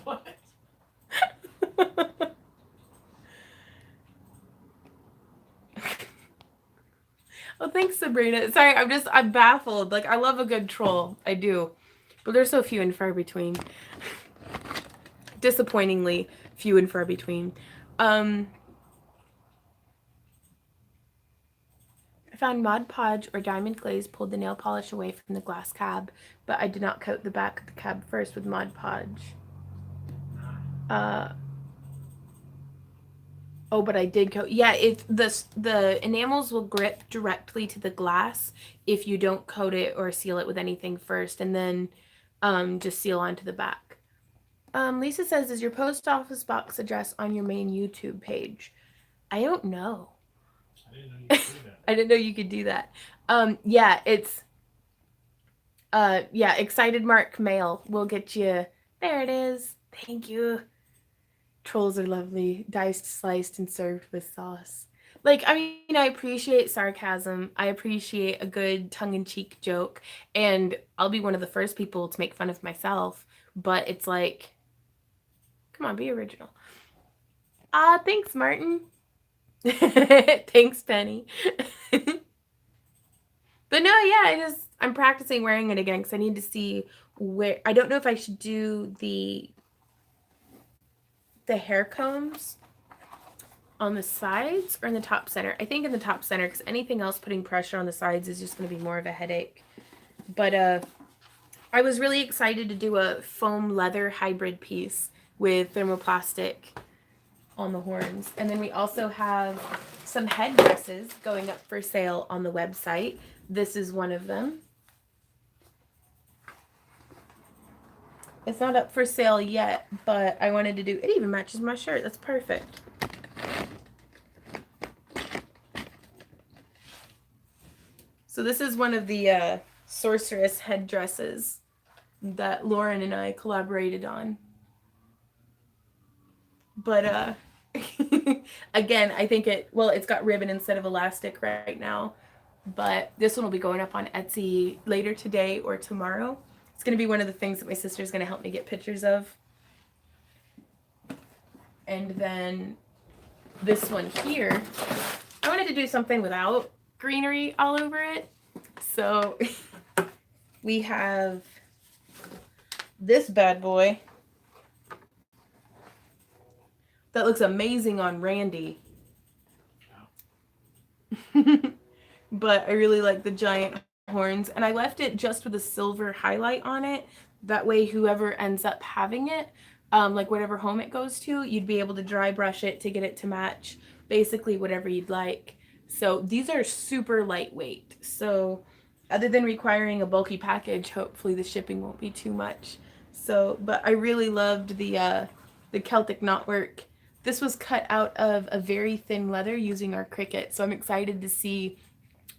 What? Oh, thanks, Sabrina. Sorry, I'm baffled. Like, I love a good troll. I do. But they're so few and far between. Disappointingly few and far between. I found Mod Podge or Diamond Glaze pulled the nail polish away from the glass cab, but I did not coat the back of the cab first with Mod Podge. Oh, but I did coat. Yeah, the enamels will grip directly to the glass if you don't coat it or seal it with anything first, and then just seal onto the back. Lisa says, "Is your post office box address on your main YouTube page?" I don't know. I didn't know you could do that. I didn't know you could do that. Yeah, it's yeah, Excited Mark Mail will get you. There it is. Thank you. Trolls are lovely, diced, sliced, and served with sauce. Like, I mean, I appreciate sarcasm. I appreciate a good tongue-in-cheek joke, and I'll be one of the first people to make fun of myself. But it's like, come on, be original. Thanks, Martin. Thanks, Penny. But no, yeah, I'm practicing wearing it again because I need to see where. I don't know if I should do the hair combs on the sides or in the top center. I think in the top center because anything else putting pressure on the sides is just going to be more of a headache. But I was really excited to do a foam leather hybrid piece with thermoplastic on the horns. And then we also have some headdresses going up for sale on the website. This is one of them. It's not up for sale yet, but I wanted to do it. Even matches my shirt. That's perfect. So this is one of the sorceress headdresses that Lauren and I collaborated on. But again, I think it's got ribbon instead of elastic right now. But this one will be going up on Etsy later today or tomorrow. It's going to be one of the things that my sister's going to help me get pictures of. And then this one here, I wanted to do something without greenery all over it. So we have this bad boy that looks amazing on Randy. But I really like the giant horns, and I left it just with a silver highlight on it. That way whoever ends up having it, like whatever home it goes to, you'd be able to dry brush it to get it to match basically whatever you'd like. So these are super lightweight. So other than requiring a bulky package, hopefully the shipping won't be too much. So, but I really loved the Celtic knotwork. This was cut out of a very thin leather using our Cricut. So I'm excited to see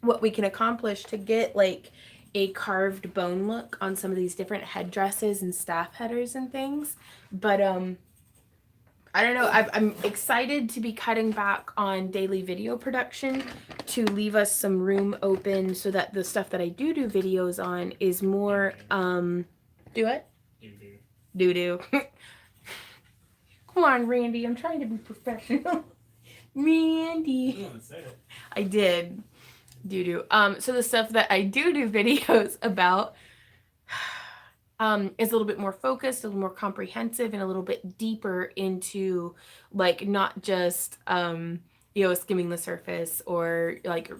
what we can accomplish to get like a carved bone look on some of these different headdresses and staff headers and things. But I don't know. I'm excited to be cutting back on daily video production to leave us some room open so that the stuff that I do videos on is more do it? Do. Come on, Randy. I'm trying to be professional. Randy. I did. Do. So the stuff that I do videos about is a little bit more focused, a little more comprehensive, and a little bit deeper into like not just skimming the surface or like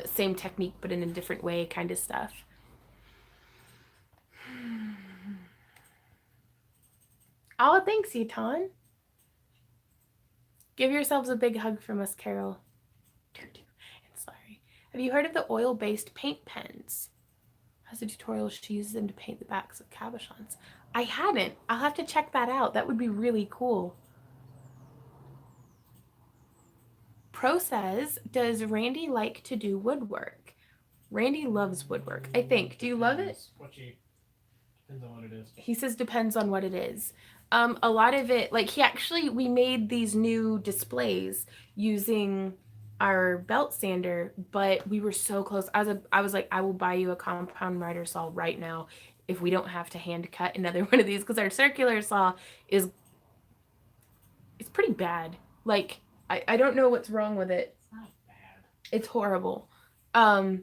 same technique but in a different way kind of stuff. Oh, thanks, Eton. Give yourselves a big hug from us, Carol. And sorry. Have you heard of the oil-based paint pens? Has a tutorial. She uses them to paint the backs of cabochons. I hadn't. I'll have to check that out. That would be really cool. Pro says, does Randy like to do woodwork? Randy loves woodwork, I think. Do you love it? Depends on what it is. He says depends on what it is. A lot of it, like we made these new displays using our belt sander, but we were so close. I was like, I will buy you a compound miter saw right now if we don't have to hand cut another one of these, because our circular saw it's pretty bad. Like, I don't know what's wrong with it. It's not bad. It's horrible. But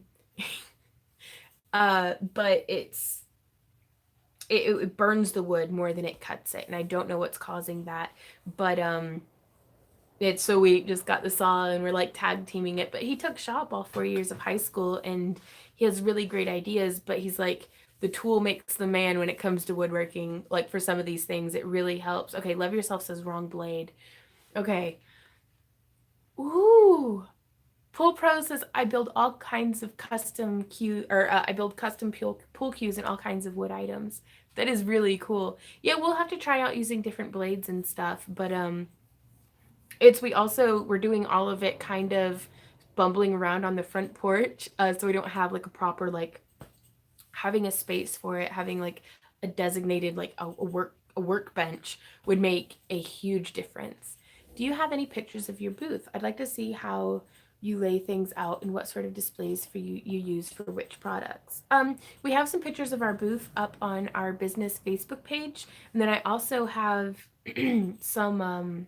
it burns the wood more than it cuts it, and I don't know what's causing that. But it's so we just got the saw and we're like tag teaming it. But he took shop all 4 years of high school and he has really great ideas, but he's like, the tool makes the man when it comes to woodworking. Like for some of these things, it really helps. Okay, Love Yourself says wrong blade. Okay. Ooh. Pool Pro says I build all kinds of custom I build custom pool cues and all kinds of wood items. That is really cool. Yeah, we'll have to try out using different blades and stuff, but we're doing all of it kind of bumbling around on the front porch, so we don't have like a proper like having a space for it, having like a designated like a workbench would make a huge difference. Do you have any pictures of your booth? I'd like to see how you lay things out and what sort of displays for you use for which products. We have some pictures of our booth up on our business Facebook page, and then I also have some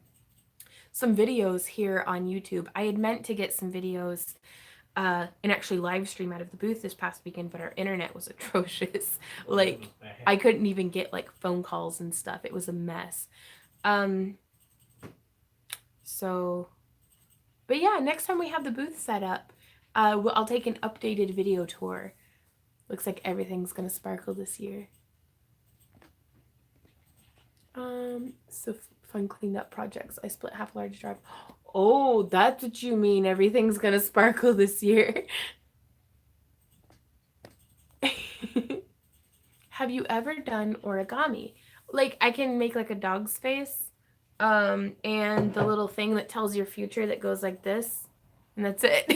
videos here on YouTube. I had meant to get some videos and actually live stream out of the booth this past weekend, but our internet was atrocious. Like I couldn't even get like phone calls and stuff. It was a mess. So, but yeah, next time we have the booth set up, I'll take an updated video tour. Looks like everything's gonna sparkle this year. So fun cleanup projects. I split half a large drive. Oh, that's what you mean. Everything's gonna sparkle this year. Have you ever done origami? Like I can make like a dog's face, and the little thing that tells your future that goes like this, and that's it.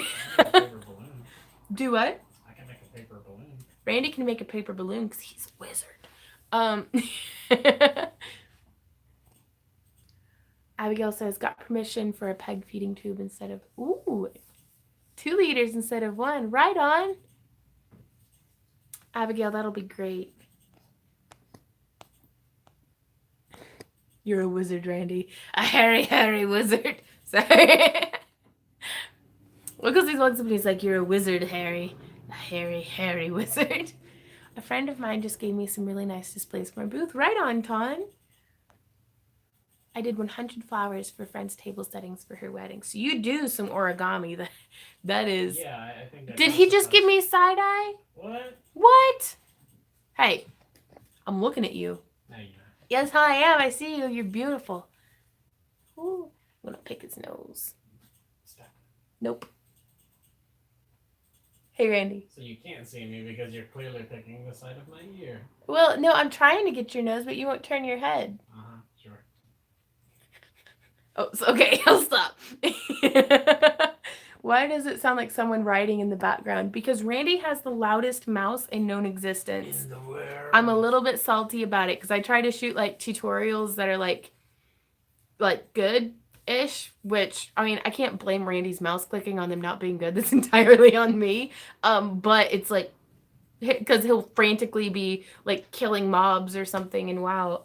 Do what? I can make a paper balloon. Randy can make a paper balloon because he's a wizard. Abigail says, got permission for a peg feeding tube instead of, 2 liters instead of 1. Right on. Abigail, that'll be great. You're a wizard, Randy. A hairy wizard. Sorry. Well, because he's one somebody's like, you're a wizard, Harry. A hairy wizard. A friend of mine just gave me some really nice displays for my booth. Right on, Ton. I did 100 flowers for friend's table settings for her wedding. So you do some origami. That is. Yeah, I think that. Did he just give me side eye? What? What? Hey, I'm looking at you. No, you're not. Yes, I am. I see you. You're beautiful. Ooh, I'm gonna pick his nose. Stop. Nope. Hey, Randy. So you can't see me because you're clearly picking the side of my ear. Well, no, I'm trying to get your nose, but you won't turn your head. Sure. Oh, so, okay, I'll stop. Why does it sound like someone writing in the background? Because Randy has the loudest mouse in known existence. In the world. I'm a little bit salty about it because I try to shoot like tutorials that are like good-ish, which, I mean, I can't blame Randy's mouse clicking on them not being good. That's entirely on me. But it's like, because he'll frantically be like killing mobs or something and WoW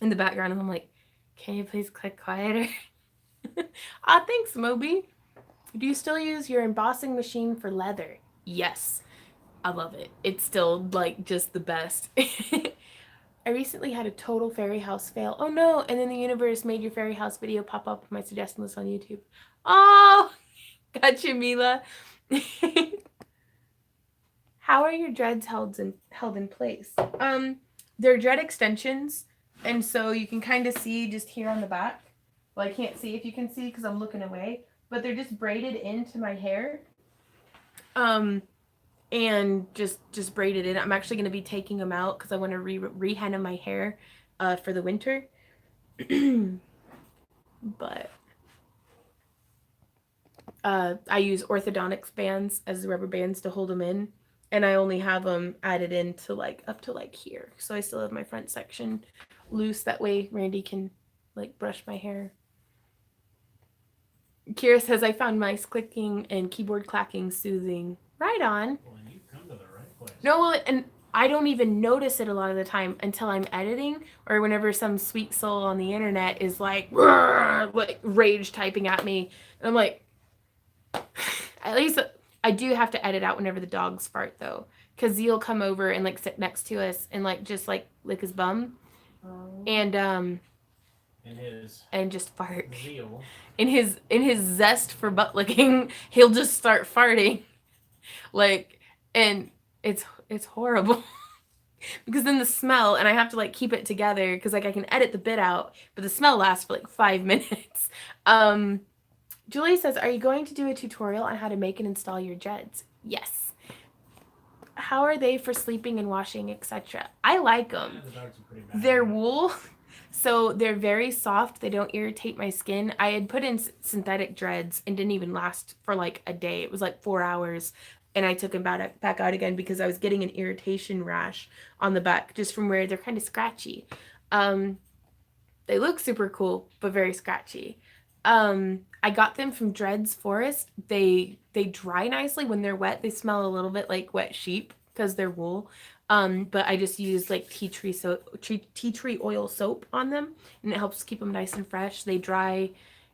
in the background, and I'm like, can you please click quieter? Thanks, Moby. Do you still use your embossing machine for leather? Yes. I love it. It's still like just the best. I recently had a total fairy house fail. Oh no, and then the universe made your fairy house video pop up on my suggestion list on YouTube. Oh, gotcha, Mila. How are your dreads held in place? They're dread extensions, and so you can kind of see just here on the back. Well, I can't see if you can see because I'm looking away, but they're just braided into my hair. And just braided in. I'm actually going to be taking them out because I want to re-henna my hair for the winter. But I use orthodontics bands as rubber bands to hold them in, and I only have them added in to like up to like here. So I still have my front section loose. That way Randy can like brush my hair. Kira says, I found mice clicking and keyboard clacking soothing. Right on. Well, you come to the right place. No, well, and I don't even notice it a lot of the time until I'm editing or whenever some sweet soul on the internet is like rage typing at me. And I'm like, at least I do have to edit out whenever the dogs fart though. Because Zeal come over and like sit next to us and like just like lick his bum. And just fart. Zeal. In his zest for butt licking, he'll just start farting. Like, and it's horrible. because then the smell, and I have to like keep it together because like I can edit the bit out, but the smell lasts for like 5 minutes. Julie says, are you going to do a tutorial on how to make and install your jets? Yes. How are they for sleeping and washing, etc.? I like them. Yeah, the dogs are pretty bad. They're wool, so they're very soft. They don't irritate my skin. I had put in synthetic dreads and didn't even last for like a day. It was like 4 hours, and I took them back out again because I was getting an irritation rash on the back just from where they're kind of scratchy. They look super cool, but very scratchy. I got them from Dreads Forest. They dry nicely when they're wet. They smell a little bit like wet sheep because they're wool. But I just use like tea tree oil soap on them, and it helps keep them nice and fresh. They dry,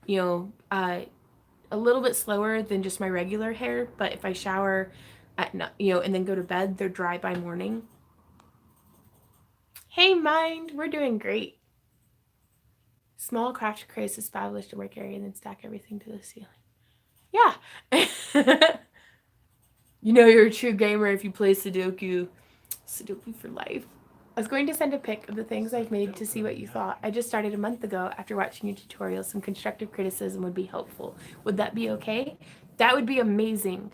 a little bit slower than just my regular hair. But if I shower at night, and then go to bed, they're dry by morning. Hey, Mind, we're doing great. Small craft trays established a work area and then stack everything to the ceiling. Yeah. You're a true gamer if you play Sudoku. Sudoku for life. I was going to send a pic of the things I've made to see what you thought. I just started a month ago after watching your tutorial. Some constructive criticism would be helpful. Would that be okay? That would be amazing.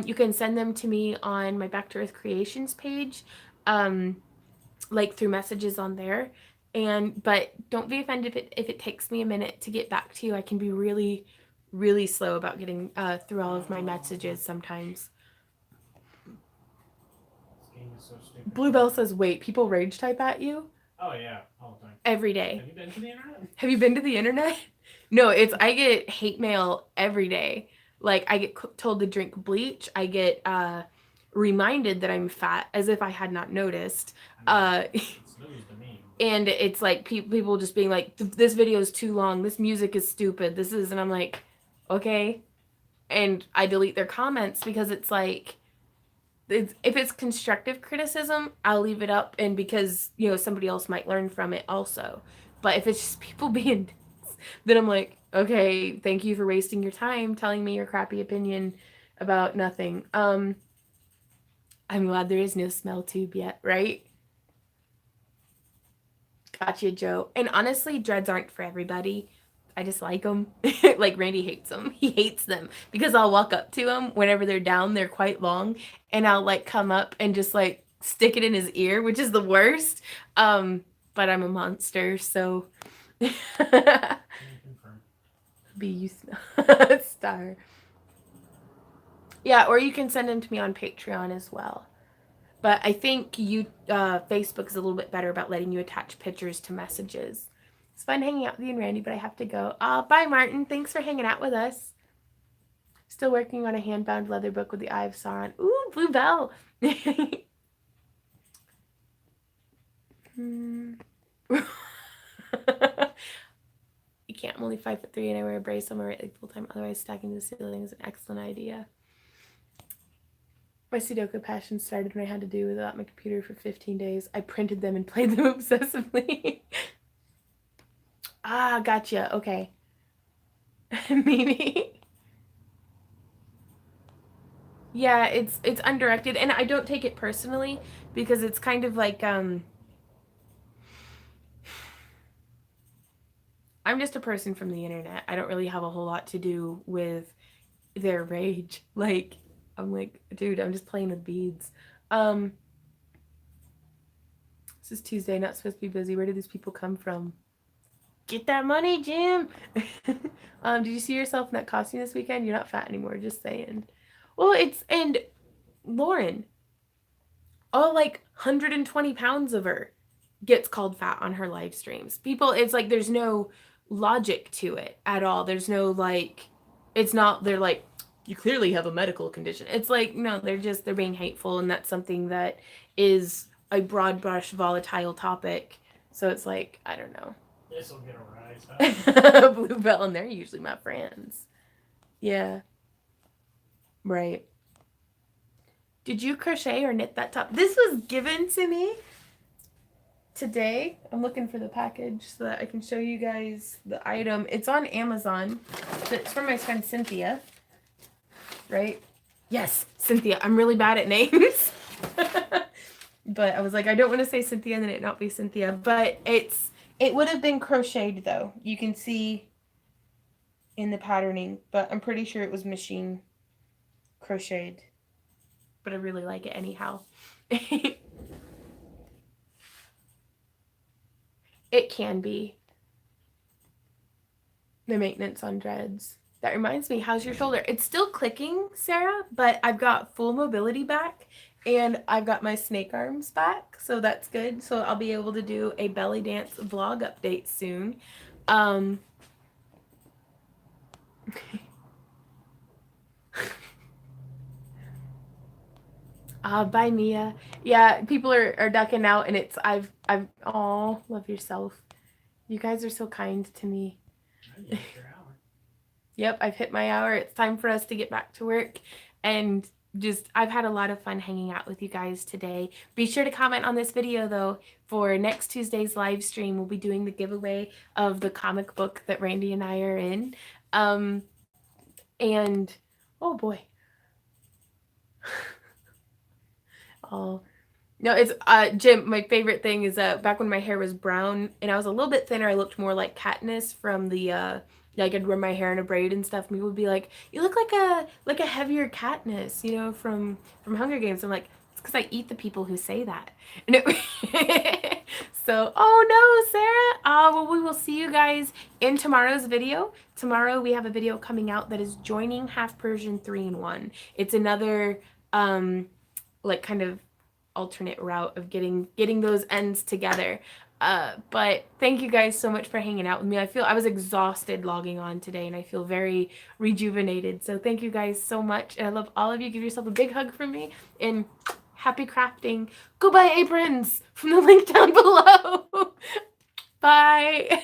You can send them to me on my Back to Earth Creations page, like through messages on there. But don't be offended if it takes me a minute to get back to you. I can be really, really slow about getting through all of my messages sometimes. This game is so stupid. Bluebell says, wait, people rage type at you? Oh yeah, all the time. Every day. Have you been to the internet? Have you been to the internet? No, I get hate mail every day. Like, I get told to drink bleach. I get reminded that I'm fat as if I had not noticed. It's news to me. And it's like people just being like, this video is too long. This music is stupid. And I'm like, okay. And I delete their comments because it's like, if it's constructive criticism, I'll leave it up. And because, somebody else might learn from it also. But if it's just people being dicks, then I'm like, okay, thank you for wasting your time telling me your crappy opinion about nothing. I'm glad there is no smell tube yet, right? Gotcha, Joe. And honestly, dreads aren't for everybody. I just like them. Like Randy hates them. He hates them because I'll walk up to him whenever they're down. They're quite long, and I'll like come up and just like stick it in his ear, which is the worst. But I'm a monster, so be you star. Yeah, or you can send them to me on Patreon as well. But I think Facebook is a little bit better about letting you attach pictures to messages. It's fun hanging out with you and Randy, but I have to go. Bye, Martin. Thanks for hanging out with us. Still working on a hand-bound leather book with the Eye of Sauron. Ooh, Bluebell. You can't. I'm only 5'3" and I wear a brace on my right leg full time. Otherwise, stacking the ceiling is an excellent idea. My Sudoku passion started when I had to do without my computer for 15 days. I printed them and played them obsessively. Gotcha. Okay. Maybe. Yeah, it's undirected, and I don't take it personally because it's kind of like I'm just a person from the internet. I don't really have a whole lot to do with their rage. Like, I'm like, dude, I'm just playing with beads. This is Tuesday, not supposed to be busy. Where do these people come from? Get that money, Jim. Did you see yourself in that costume this weekend? You're not fat anymore, just saying. Well, and Lauren, all like 120 pounds of her gets called fat on her live streams. People, it's like there's no logic to it at all. There's no like, it's not, they're like, you clearly have a medical condition. It's like, no, they're being hateful, and that's something that is a broad brush volatile topic. So it's like, I don't know. This will get a rise, huh? Bluebell, and they're usually my friends. Yeah. Right. Did you crochet or knit that top? This was given to me today. I'm looking for the package so that I can show you guys the item. It's on Amazon. It's from my friend Cynthia. Right? Yes, Cynthia. I'm really bad at names. But I was like, I don't want to say Cynthia and then it not be Cynthia. But it would have been crocheted though. You can see in the patterning, but I'm pretty sure it was machine crocheted. But I really like it anyhow. It can be. The maintenance on dreads. That reminds me, how's your shoulder? It's still clicking, Sarah, but I've got full mobility back and I've got my snake arms back, so that's good. So I'll be able to do a belly dance vlog update soon. Bye Mia. Yeah, people are ducking out and it's oh, love yourself. You guys are so kind to me. Yep, I've hit my hour. It's time for us to get back to work. And just, I've had a lot of fun hanging out with you guys today. Be sure to comment on this video, though. For next Tuesday's live stream, we'll be doing the giveaway of the comic book that Randy and I are in. And, oh boy. Oh. No, it's, Jim, my favorite thing is back when my hair was brown and I was a little bit thinner, I looked more like Katniss from the, like I'd wear my hair in a braid and stuff. People would be like, "You look like a heavier Katniss, you know, from Hunger Games." I'm like, "It's because I eat the people who say that." And it, so, oh no, Sarah. Well, we will see you guys in tomorrow's video. Tomorrow we have a video coming out that is joining Half Persian 3-in-1. It's another like kind of alternate route of getting those ends together. But thank you guys so much for hanging out with me. I was exhausted logging on today and I feel very rejuvenated. So thank you guys so much. And I love all of you. Give yourself a big hug from me and happy crafting. Goodbye aprons from the link down below. Bye.